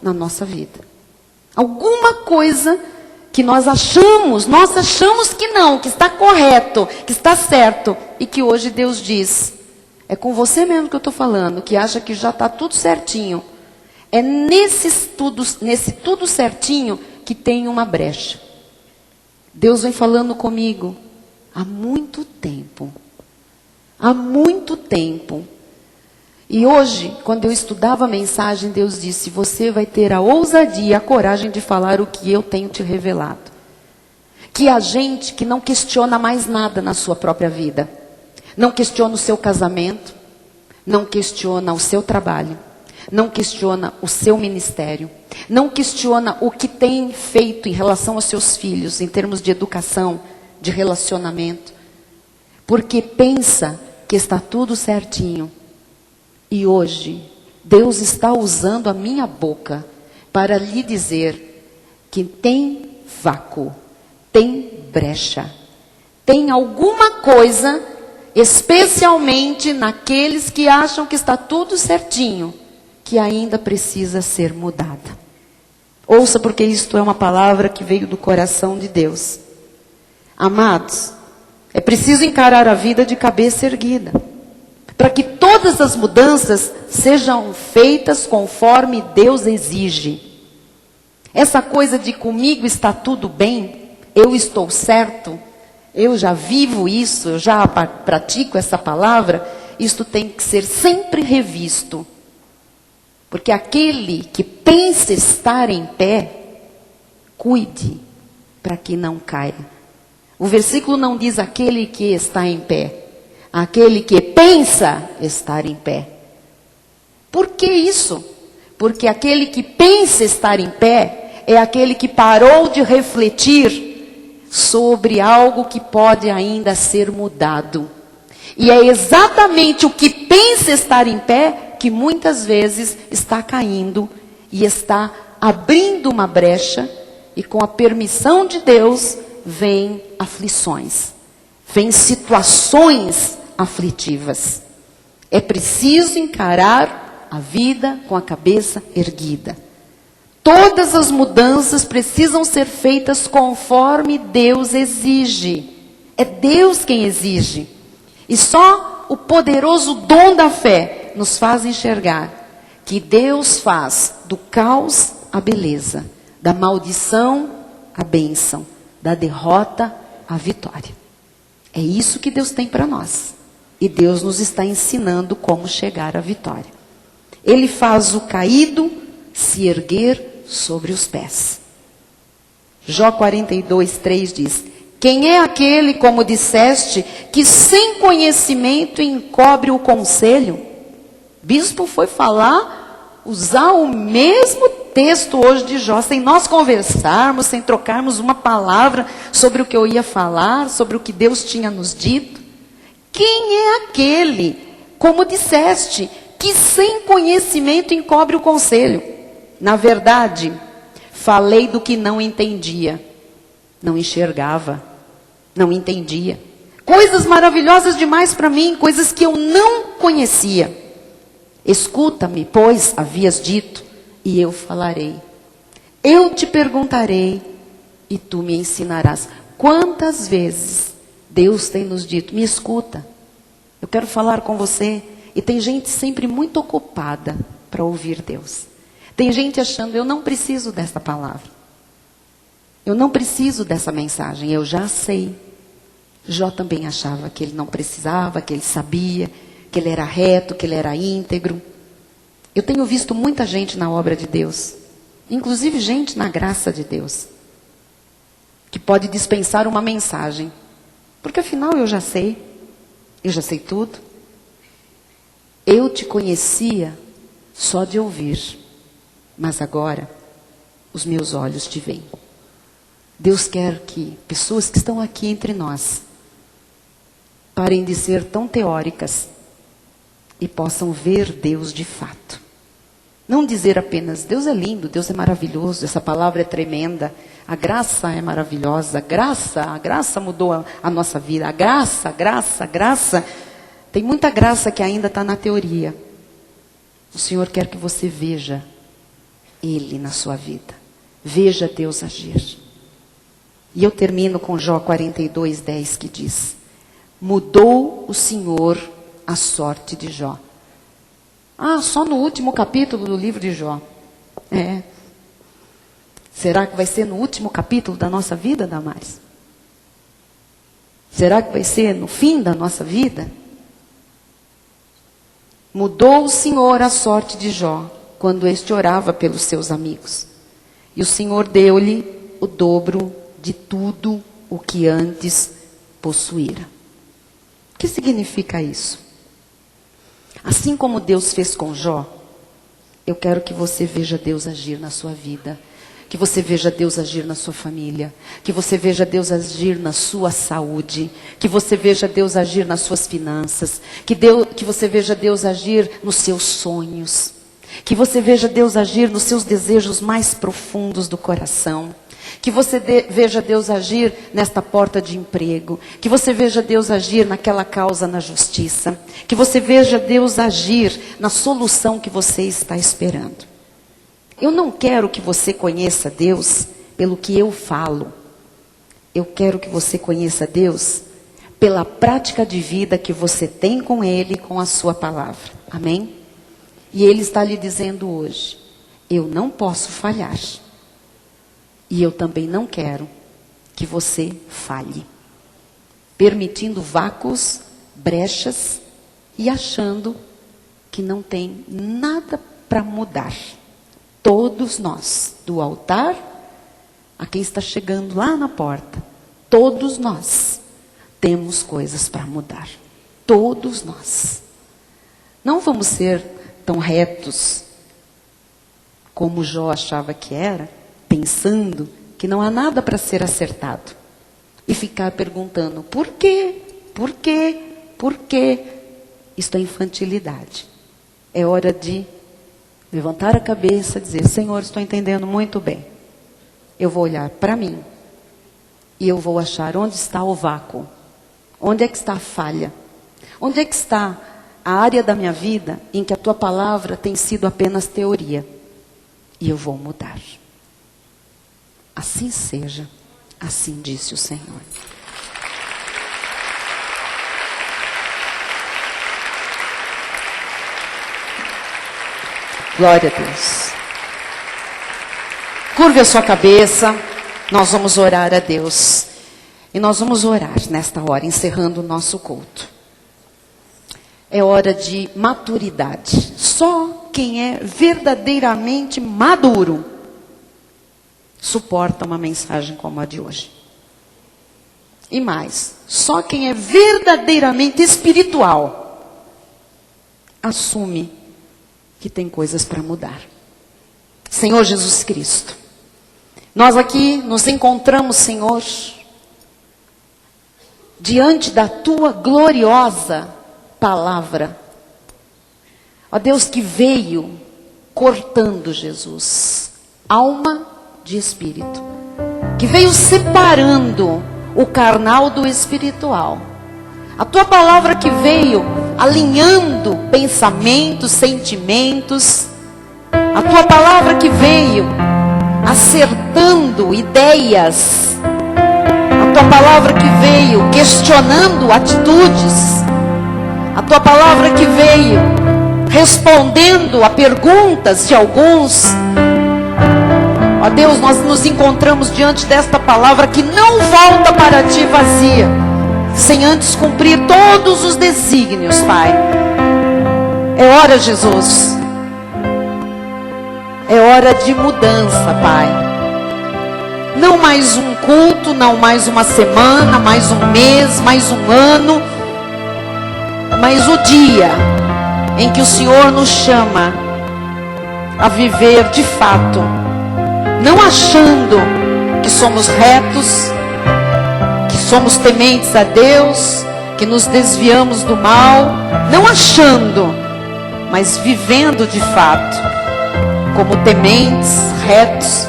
Speaker 1: na nossa vida. Alguma coisa que nós achamos que não, que está correto, que está certo, e que hoje Deus diz, é com você mesmo que eu estou falando, que acha que já está tudo certinho. É nesse tudo certinho que tem uma brecha. Deus vem falando comigo há muito tempo. Há muito tempo. E hoje, quando eu estudava a mensagem, Deus disse, você vai ter a ousadia, a coragem de falar o que eu tenho te revelado. Que há gente que não questiona mais nada na sua própria vida. Não questiona o seu casamento, não questiona o seu trabalho, não questiona o seu ministério, não questiona o que tem feito em relação aos seus filhos, em termos de educação, de relacionamento. Porque pensa que está tudo certinho. E hoje, Deus está usando a minha boca para lhe dizer que tem vácuo, tem brecha, tem alguma coisa, especialmente naqueles que acham que está tudo certinho, que ainda precisa ser mudada. Ouça, porque isto é uma palavra que veio do coração de Deus. Amados, é preciso encarar a vida de cabeça erguida, para que todas as mudanças sejam feitas conforme Deus exige. Essa coisa de comigo está tudo bem, eu estou certo, eu já vivo isso, eu já pratico essa palavra, isto tem que ser sempre revisto. Porque aquele que pensa estar em pé, cuide para que não caia. O versículo não diz aquele que está em pé. Aquele que pensa estar em pé. Por que isso? Porque aquele que pensa estar em pé é aquele que parou de refletir sobre algo que pode ainda ser mudado. E é exatamente o que pensa estar em pé que muitas vezes está caindo e está abrindo uma brecha, e com a permissão de Deus vem aflições, vem situações aflitivas. É preciso encarar a vida com a cabeça erguida. Todas as mudanças precisam ser feitas conforme Deus exige. É Deus quem exige. E só o poderoso dom da fé nos faz enxergar que Deus faz do caos a beleza, da maldição a bênção, da derrota a vitória. É isso que Deus tem para nós. E Deus nos está ensinando como chegar à vitória. Ele faz o caído se erguer sobre os pés. Jó 42:3 diz, quem é aquele, como disseste, que sem conhecimento encobre o conselho? Bispo foi usar o mesmo texto hoje de Jó, sem nós conversarmos, sem trocarmos uma palavra sobre o que eu ia falar, sobre o que Deus tinha nos dito. Quem é aquele, como disseste, que sem conhecimento encobre o conselho? Na verdade, falei do que não entendia, não enxergava, não entendia. Coisas maravilhosas demais para mim, coisas que eu não conhecia. Escuta-me, pois havias dito, e eu falarei. Eu te perguntarei, e tu me ensinarás. Quantas vezes Deus tem nos dito, me escuta, eu quero falar com você. E tem gente sempre muito ocupada para ouvir Deus. Tem gente achando, eu não preciso dessa palavra. Eu não preciso dessa mensagem, eu já sei. Jó também achava que ele não precisava, que ele sabia, que ele era reto, que ele era íntegro. Eu tenho visto muita gente na obra de Deus, inclusive gente na graça de Deus, que pode dispensar uma mensagem, porque afinal eu já sei tudo. Eu te conhecia só de ouvir, mas agora os meus olhos te veem. Deus quer que pessoas que estão aqui entre nós parem de ser tão teóricas e possam ver Deus de fato. Não dizer apenas, Deus é lindo, Deus é maravilhoso, essa palavra é tremenda, a graça é maravilhosa, a graça mudou a nossa vida, a graça. Tem muita graça que ainda está na teoria. O Senhor quer que você veja Ele na sua vida. Veja Deus agir. E eu termino com Jó 42:10, que diz: mudou o Senhor a sorte de Jó. Só no último capítulo do livro de Jó. Será que vai ser no último capítulo da nossa vida, Damares? Será que vai ser no fim da nossa vida? Mudou o Senhor a sorte de Jó, quando este orava pelos seus amigos. E o Senhor deu-lhe o dobro de tudo o que antes possuíra. O que significa isso? Assim como Deus fez com Jó, eu quero que você veja Deus agir na sua vida. Que você veja Deus agir na sua família. Que você veja Deus agir na sua saúde. Que você veja Deus agir nas suas finanças. Que você veja Deus agir nos seus sonhos. Que você veja Deus agir nos seus desejos mais profundos do coração. Que você veja Deus agir nesta porta de emprego. Que você veja Deus agir naquela causa na justiça. Que você veja Deus agir na solução que você está esperando. Eu não quero que você conheça Deus pelo que eu falo. Eu quero que você conheça Deus pela prática de vida que você tem com Ele, com a sua palavra. Amém? E Ele está lhe dizendo hoje: eu não posso falhar. E eu também não quero que você falhe, permitindo vácuos, brechas e achando que não tem nada para mudar. Todos nós, do altar a quem está chegando lá na porta, todos nós temos coisas para mudar. Todos nós. Não vamos ser tão retos como Jó achava que era, pensando que não há nada para ser acertado. E ficar perguntando, por quê? Por quê? Por quê? Isto é infantilidade. É hora de levantar a cabeça e dizer: Senhor, estou entendendo muito bem. Eu vou olhar para mim. E eu vou achar onde está o vácuo. Onde é que está a falha? Onde é que está a área da minha vida em que a tua palavra tem sido apenas teoria? E eu vou mudar. Assim seja, assim disse o Senhor. Glória a Deus. Curve a sua cabeça, nós vamos orar a Deus. E nós vamos orar nesta hora, encerrando o nosso culto. É hora de maturidade. Só quem é verdadeiramente maduro suporta uma mensagem como a de hoje. E mais, só quem é verdadeiramente espiritual assume que tem coisas para mudar. Senhor Jesus Cristo, nós aqui nos encontramos, Senhor, diante da tua gloriosa palavra. Ó Deus, que veio cortando, Jesus, alma de espírito, que veio separando o carnal do espiritual. A tua palavra que veio alinhando pensamentos, sentimentos. A tua palavra que veio acertando ideias. A tua palavra que veio questionando atitudes. A tua palavra que veio respondendo a perguntas de alguns. Ó Deus, nós nos encontramos diante desta palavra que não volta para ti vazia, sem antes cumprir todos os desígnios, Pai. É hora, Jesus. É hora de mudança, Pai. Não mais um culto, não mais uma semana, mais um mês, mais um ano, mas o dia em que o Senhor nos chama a viver de fato, não achando que somos retos, que somos tementes a Deus, que nos desviamos do mal, não achando, mas vivendo de fato, como tementes, retos,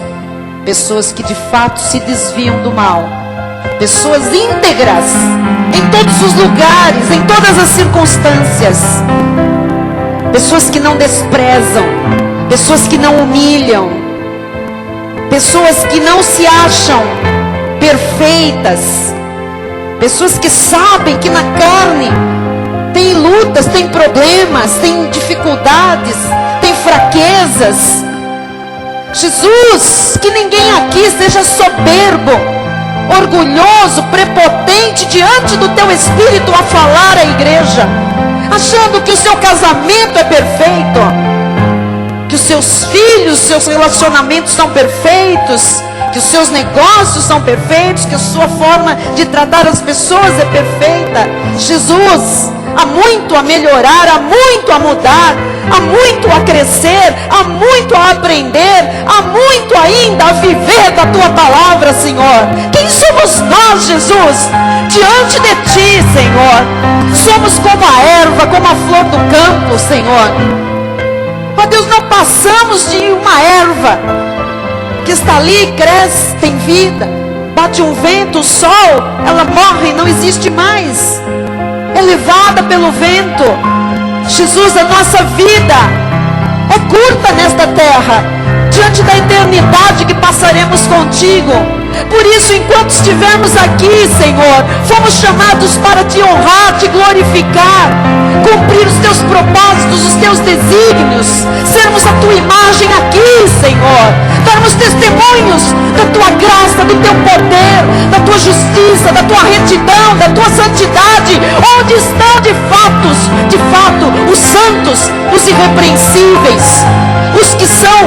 Speaker 1: pessoas que de fato se desviam do mal, pessoas íntegras, em todos os lugares, em todas as circunstâncias. pessoas que não desprezam, pessoas que não humilham, pessoas que não se acham perfeitas, pessoas que sabem que na carne tem lutas, tem problemas, tem dificuldades, tem fraquezas. Jesus, que ninguém aqui seja soberbo, orgulhoso, prepotente diante do teu Espírito a falar à igreja, achando que o seu casamento é perfeito, que os seus filhos, seus relacionamentos são perfeitos, que os seus negócios são perfeitos, que a sua forma de tratar as pessoas é perfeita. Jesus, há muito a melhorar, há muito a mudar, há muito a crescer, há muito a aprender, há muito ainda a viver da tua palavra, Senhor. Quem somos nós, Jesus, diante de ti, Senhor? Somos como a erva, como a flor do campo, Senhor. Ó Deus, não passamos de uma erva que está ali, cresce, tem vida, bate um vento, o sol, ela morre, não existe mais, é levada pelo vento. Jesus, a nossa vida é curta nesta terra, diante da eternidade que passaremos contigo. Por isso, enquanto estivermos aqui, Senhor, fomos chamados para te honrar, te glorificar, cumprir os teus propósitos, os teus desígnios, sermos a tua imagem aqui, Senhor, darmos testemunhos da tua graça, do teu poder, da tua justiça, da tua retidão, da tua santidade. Onde estão de fato, os santos, os irrepreensíveis, os que são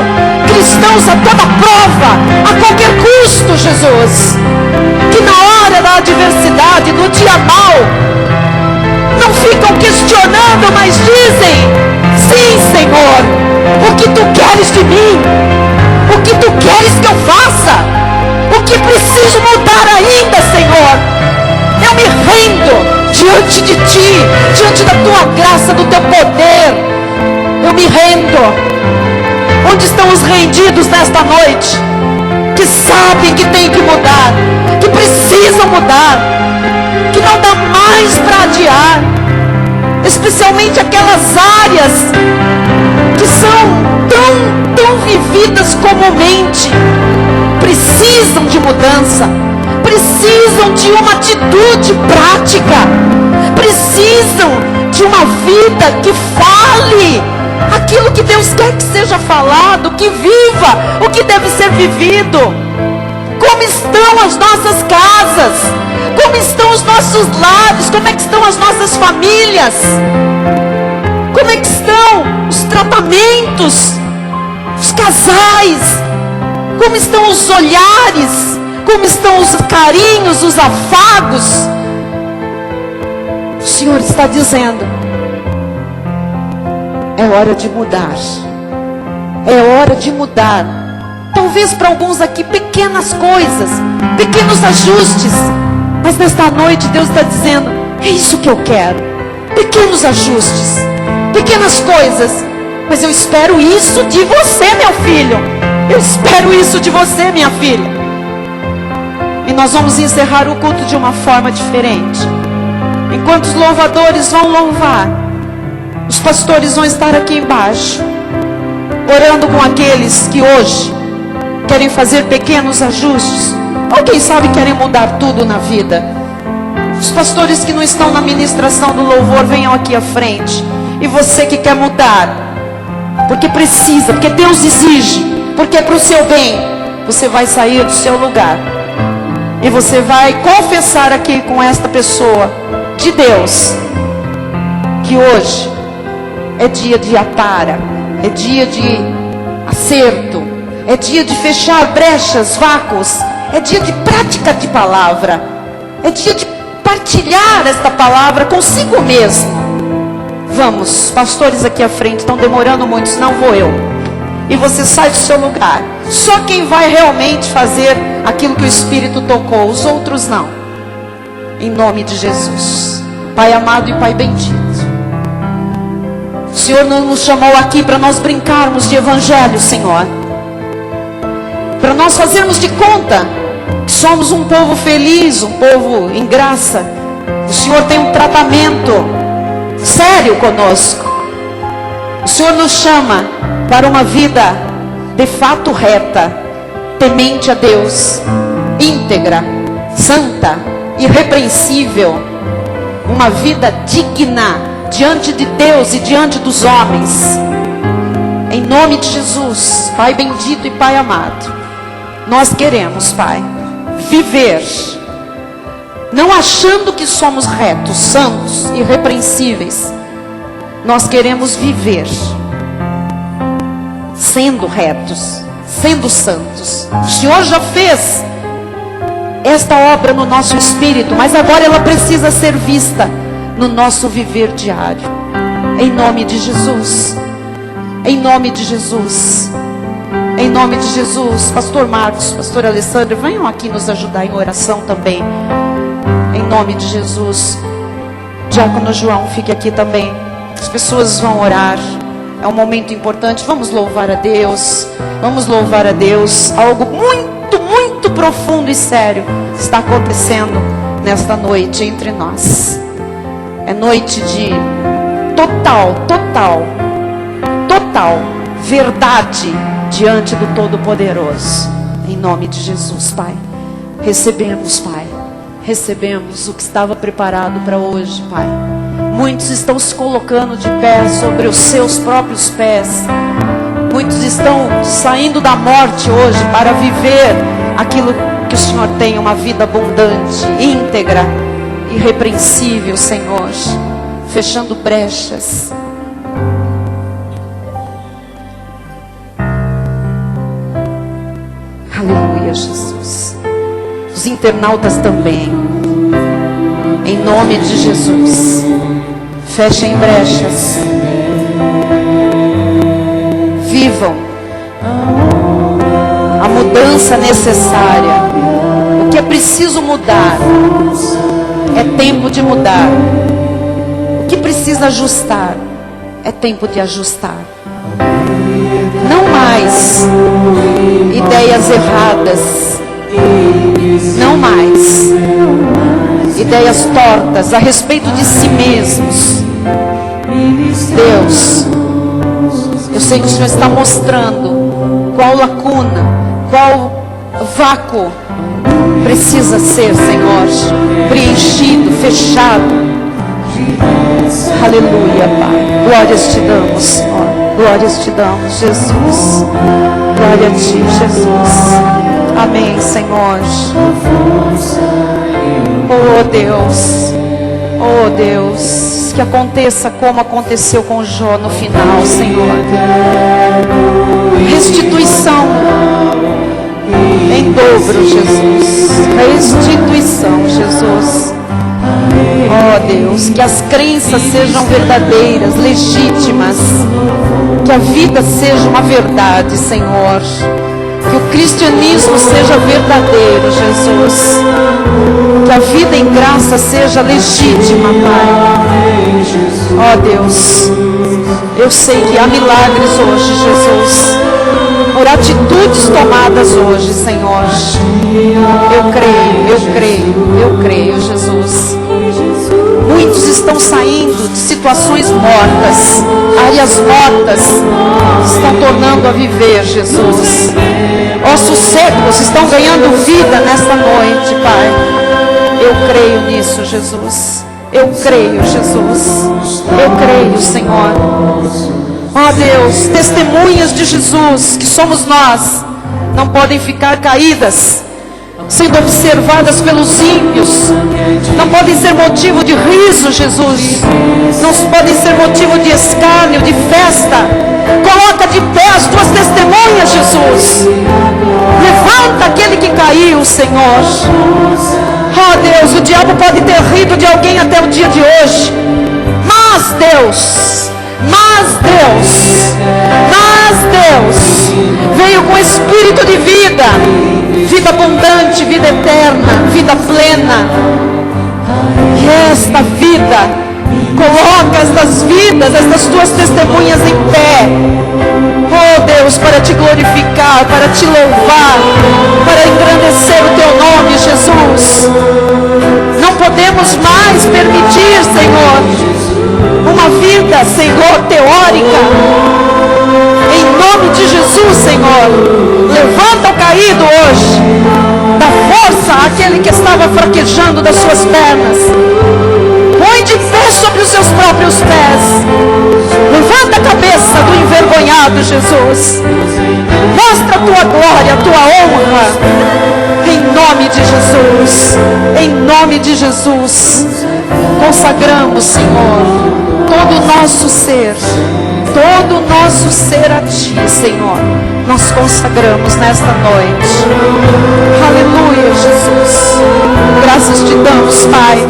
Speaker 1: cristãos a toda prova, a qualquer custo, Jesus, que na hora da adversidade, no dia mau, não ficam questionando, mas dizem: sim, Senhor, o que tu queres de mim? O que tu queres que eu faça? O que preciso mudar ainda, Senhor? Eu me rendo diante de ti, diante da tua graça, do teu poder. Eu me rendo. Onde estão os rendidos nesta noite, que sabem que tem que mudar, que precisam mudar, que não dá mais para adiar, especialmente aquelas áreas que são tão vividas comumente, precisam de mudança, precisam de uma atitude prática, precisam de uma vida que fale aquilo que Deus quer que seja falado, que viva o que deve ser vivido. Como estão as nossas casas? Como estão os nossos lares? Como é que estão as nossas famílias? Como é que estão os tratamentos, os casais? Como estão os olhares? Como estão os carinhos, os afagos? O Senhor está dizendo: é hora de mudar. É hora de mudar. Talvez para alguns aqui pequenas coisas, pequenos ajustes, mas nesta noite Deus está dizendo: é isso que eu quero. Pequenos ajustes, pequenas coisas, mas eu espero isso de você, meu filho. Eu espero isso de você, minha filha. E nós vamos encerrar o culto de uma forma diferente. Enquanto os louvadores vão louvar, os pastores vão estar aqui embaixo, orando com aqueles que hoje querem fazer pequenos ajustes, ou quem sabe querem mudar tudo na vida. Os pastores que não estão na ministração do louvor, venham aqui à frente. E você que quer mudar, porque precisa, porque Deus exige, porque é para o seu bem, você vai sair do seu lugar e você vai confessar aqui com esta pessoa de Deus que hoje é dia de atara, é dia de acerto, é dia de fechar brechas, vácuos, é dia de prática de palavra, é dia de partilhar esta palavra consigo mesmo. Vamos, pastores aqui à frente, estão demorando muito, senão vou eu. E você sai do seu lugar. Só quem vai realmente fazer aquilo que o Espírito tocou, os outros não. Em nome de Jesus. Pai amado e Pai bendito, o Senhor não nos chamou aqui para nós brincarmos de evangelho, Senhor, para nós fazermos de conta que somos um povo feliz, um povo em graça. O Senhor tem um tratamento sério conosco. O Senhor nos chama para uma vida de fato reta, temente a Deus, íntegra, santa, irrepreensível, uma vida digna diante de Deus e diante dos homens. Em nome de Jesus, Pai bendito e Pai amado, nós queremos, Pai, viver, não achando que somos retos, santos, irrepreensíveis. Nós queremos viver sendo retos, sendo santos. O Senhor já fez esta obra no nosso espírito, mas agora ela precisa ser vista no nosso viver diário. Em nome de Jesus. Em nome de Jesus. Em nome de Jesus. Pastor Marcos, Pastor Alessandro, venham aqui nos ajudar em oração também. Em nome de Jesus. Diácono João, fique aqui também. As pessoas vão orar. É um momento importante. Vamos louvar a Deus. Vamos louvar a Deus. Algo muito, muito profundo e sério está acontecendo nesta noite entre nós. É noite de total verdade diante do Todo-Poderoso. Em nome de Jesus, Pai. Recebemos, Pai. Recebemos o que estava preparado para hoje, Pai. Muitos estão se colocando de pé sobre os seus próprios pés. Muitos estão saindo da morte hoje para viver aquilo que o Senhor tem, uma vida abundante, íntegra, irrepreensível, Senhor. Fechando brechas. Aleluia, Jesus. Os internautas também. Em nome de Jesus. Fechem brechas. Vivam a mudança necessária. O que é preciso mudar. É tempo de mudar. O que precisa ajustar. É tempo de ajustar. Não mais ideias erradas. Não mais ideias tortas a respeito de si mesmos. Deus, eu sei que o Senhor está mostrando qual lacuna, qual vácuo precisa ser, Senhor, preenchido, fechado. Aleluia, Pai. Glórias te damos, Senhor. Glórias te damos, Jesus. Glória a ti, Jesus. Amém, Senhor. Oh Deus, oh Deus, que aconteça como aconteceu com Jó no final, Senhor. Restituição em dobro, Jesus. Restituição, Jesus. Oh Deus, que as crenças sejam verdadeiras, legítimas. Que a vida seja uma verdade, Senhor. Que o cristianismo seja verdadeiro, Jesus. Que a vida em graça seja legítima, Pai. Ó Deus, eu sei que há milagres hoje, Jesus. Por atitudes tomadas hoje, Senhor. Eu creio, Jesus. Muitos estão saindo de situações mortas, áreas mortas, estão tornando a viver, Jesus. Ossos secos estão ganhando vida nesta noite, Pai. Eu creio nisso, Jesus. Eu creio, Jesus. Eu creio, Senhor. Ó Deus, testemunhas de Jesus, que somos nós, não podem ficar caídas, sendo observadas pelos ímpios. Não podem ser motivo de riso, Jesus. Não podem ser motivo de escárnio, de festa. Coloca de pé as tuas testemunhas, Jesus. Levanta aquele que caiu, Senhor. Oh Deus, o diabo pode ter rido de alguém até o dia de hoje, mas Deus veio com espírito de vida, vida abundante, vida eterna, vida plena. E esta vida, coloca estas vidas, estas tuas testemunhas em pé. Oh Deus, para te glorificar, para te louvar, para engrandecer o teu nome, Jesus. Não podemos mais permitir, Senhor, uma vida, Senhor, teórica, histórica. Em nome de Jesus, Senhor, levanta o caído hoje. Dá força àquele que estava fraquejando das suas pernas. Põe de pé sobre os seus próprios pés. Levanta a cabeça do envergonhado, Jesus. Mostra a tua glória, a tua honra. Em nome de Jesus. Em nome de Jesus. Consagramos, Senhor, todo o nosso ser. Todo o nosso ser a Ti, Senhor. Nós consagramos nesta noite. Aleluia, Jesus. Graças te damos, Pai.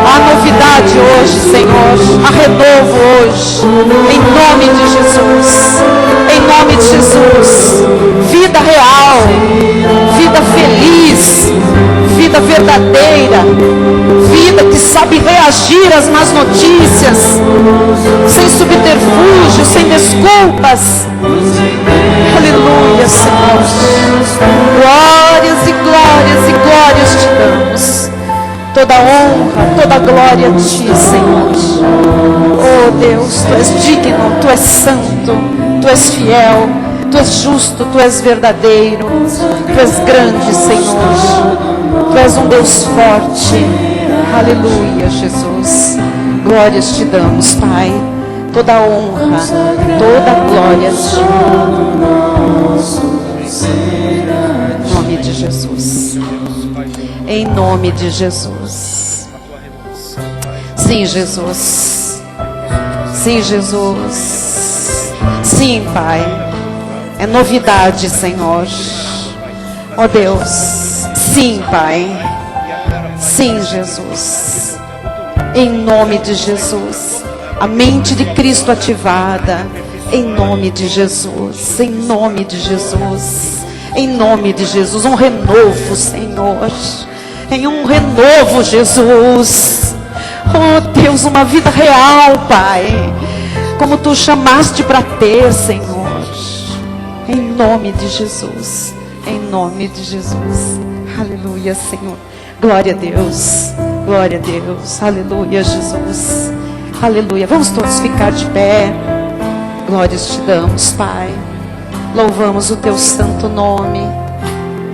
Speaker 1: Há novidade hoje, Senhor. Há renovo hoje. Em nome de Jesus. Em nome de Jesus. Vida real. Vida feliz. Vida verdadeira. Vida que sabe reagir às más notícias. Sem subterfúgio, sem desculpas. Aleluia, Senhor. Glórias e glórias e glórias te damos. Toda honra, toda glória a Ti, Senhor. Oh Deus, Tu és digno, Tu és santo, Tu és fiel, Tu és justo, Tu és verdadeiro, Tu és grande, Senhor. Tu és um Deus forte. Aleluia, Jesus. Glórias te damos, Pai. Toda honra, toda glória a Ti. Em nome de Jesus. Em nome de Jesus. Sim, Jesus. Sim, Jesus. Sim, Pai. É novidade, Senhor. Oh Deus. Sim, Pai. Sim, Jesus. Em nome de Jesus. A mente de Cristo ativada. Em nome de Jesus. Em nome de Jesus. Em nome de Jesus. Um renovo, Senhor. Em um renovo, Jesus. Oh Deus, uma vida real, Pai. Como Tu chamaste para ter, Senhor. Em nome de Jesus. Em nome de Jesus. Aleluia, Senhor. Glória a Deus. Glória a Deus. Aleluia, Jesus. Aleluia. Vamos todos ficar de pé. Glórias te damos, Pai. Louvamos o Teu santo nome.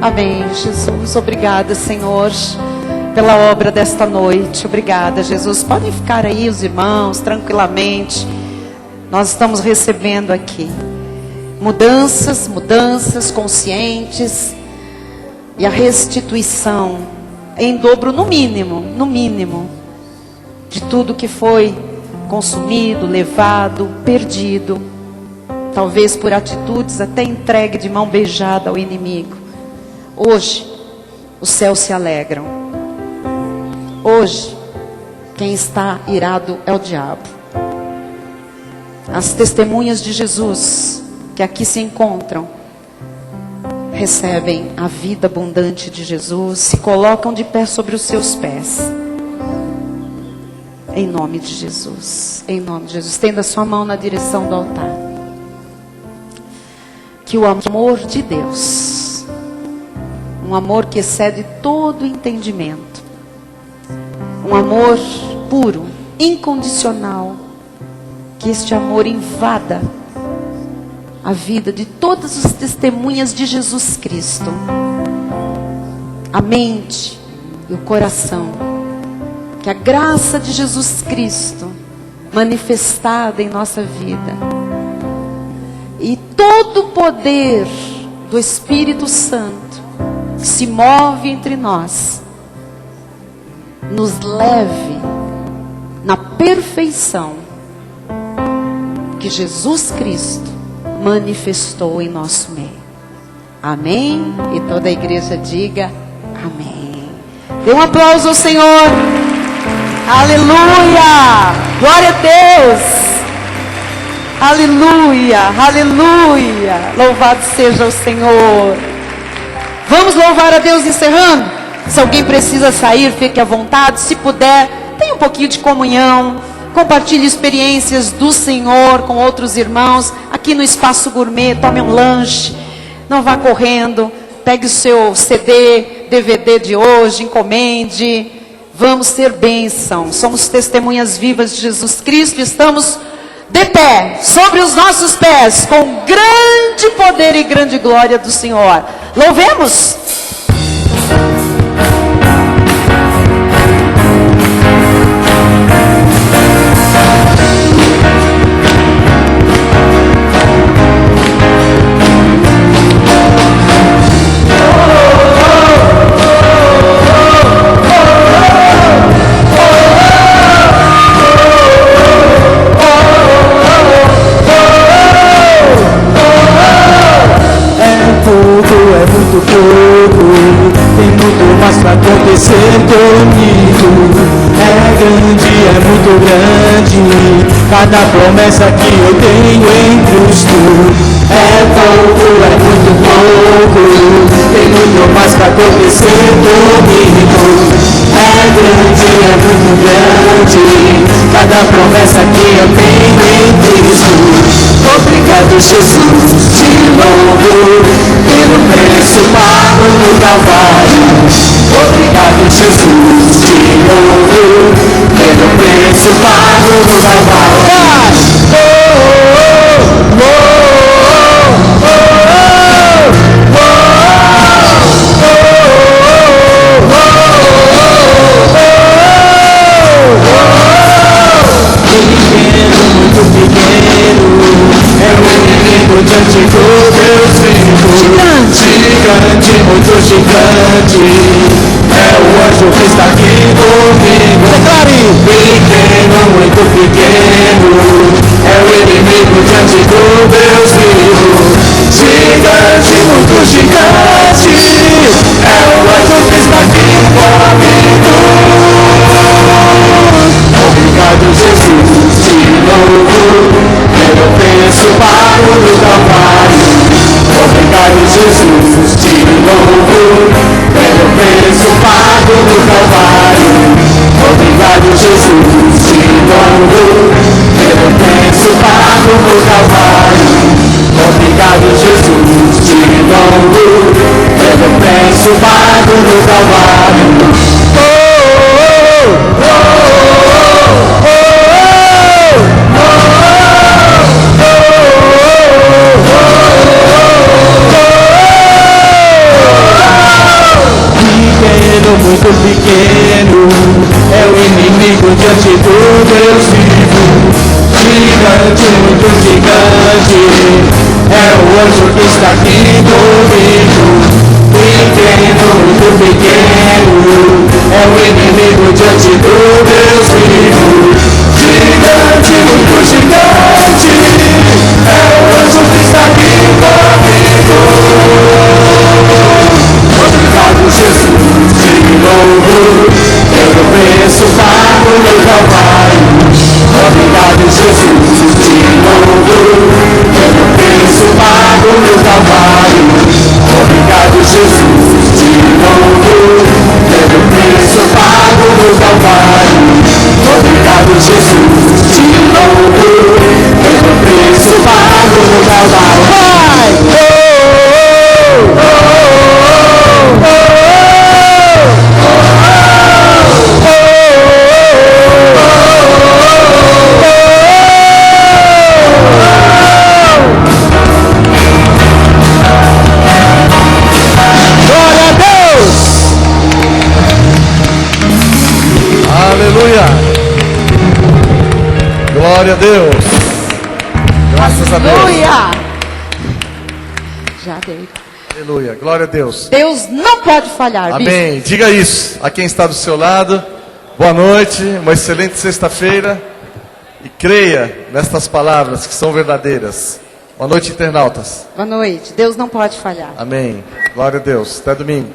Speaker 1: Amém, Jesus. Obrigada, Senhor, pela obra desta noite. Obrigada, Jesus. Podem ficar aí os irmãos, tranquilamente. Nós estamos recebendo aqui mudanças conscientes e a restituição em dobro, no mínimo, de tudo que foi consumido, levado, perdido, talvez por atitudes até entregue de mão beijada ao inimigo. Hoje, os céus se alegram. Hoje, quem está irado é o diabo. As testemunhas de Jesus, que aqui se encontram, recebem a vida abundante de Jesus, se colocam de pé sobre os seus pés. Em nome de Jesus. Em nome de Jesus. Estenda sua mão na direção do altar. Que o amor de Deus, um amor que excede todo entendimento, um amor puro, incondicional, que este amor invada a vida de todas as testemunhas de Jesus Cristo, a mente e o coração. Que a graça de Jesus Cristo manifestada em nossa vida e todo o poder do Espírito Santo que se move entre nós nos leve na perfeição que Jesus Cristo manifestou em nosso meio. Amém? E toda a igreja diga amém. Dê um aplauso ao Senhor. Aleluia! Glória a Deus! Aleluia! Aleluia! Louvado seja o Senhor. Vamos louvar a Deus encerrando? Se alguém precisa sair, fique à vontade. Se puder, tenha um pouquinho de comunhão. Compartilhe experiências do Senhor com outros irmãos. Aqui no Espaço Gourmet, tome um lanche. Não vá correndo. Pegue o seu CD, DVD de hoje, encomende. Vamos ser bênção. Somos testemunhas vivas de Jesus Cristo. Estamos de pé, sobre os nossos pés, com grande poder e grande glória do Senhor. Louvemos!
Speaker 2: Tem muito mais pra acontecer comigo. É grande, é muito grande, cada promessa que eu tenho em Cristo. É pouco, é muito pouco, tem muito mais pra acontecer comigo. É grande, é muito grande, cada promessa que eu tenho em Cristo. Obrigado, Jesus, de novo, pelo preço pago no Calvário. Obrigado, Jesus, de novo, pelo preço pago no Calvário. Muito pequeno, é o inimigo diante do Deus vivo. Gigante, muito gigante, é o anjo que está aqui comigo. Declare! Pequeno, muito pequeno, é o inimigo diante do Deus vivo. Gigante, muito gigante, é o anjo que está aqui comigo. Obrigado, Jesus, de novo, pelo preço pago no Calvário. Obrigado, Jesus, de novo, pelo preço pago no Calvário. Obrigado, Jesus, de novo, pelo preço pago no Calvário. Obrigado, Jesus, de novo, pelo preço pago no Calvário. Muito pequeno, é o inimigo diante do Deus vivo. Gigante, muito gigante, é o anjo que está aqui comigo. Pequeno, muito pequeno, é o inimigo diante do Deus vivo. Gigante, muito gigante, é o anjo que está aqui comigo. Obrigado, Jesus, de novo, pelo preço pago no Calvário. Obrigado, Jesus, de novo, pelo preço pago no Calvário. Obrigado, Jesus, de novo, pelo preço pago no Calvário. Obrigado, Jesus, de novo, pelo preço pago no Calvário. Vai!
Speaker 3: Aleluia! Glória a Deus! Graças a Deus!
Speaker 1: Aleluia! Já dei.
Speaker 3: Aleluia! Glória a Deus!
Speaker 1: Deus não pode falhar.
Speaker 3: Amém!
Speaker 1: Bispo.
Speaker 3: Diga isso a quem está do seu lado. Boa noite, uma excelente sexta-feira. E creia nestas palavras que são verdadeiras. Boa noite, internautas.
Speaker 1: Boa noite. Deus não pode falhar.
Speaker 3: Amém. Glória a Deus. Até domingo.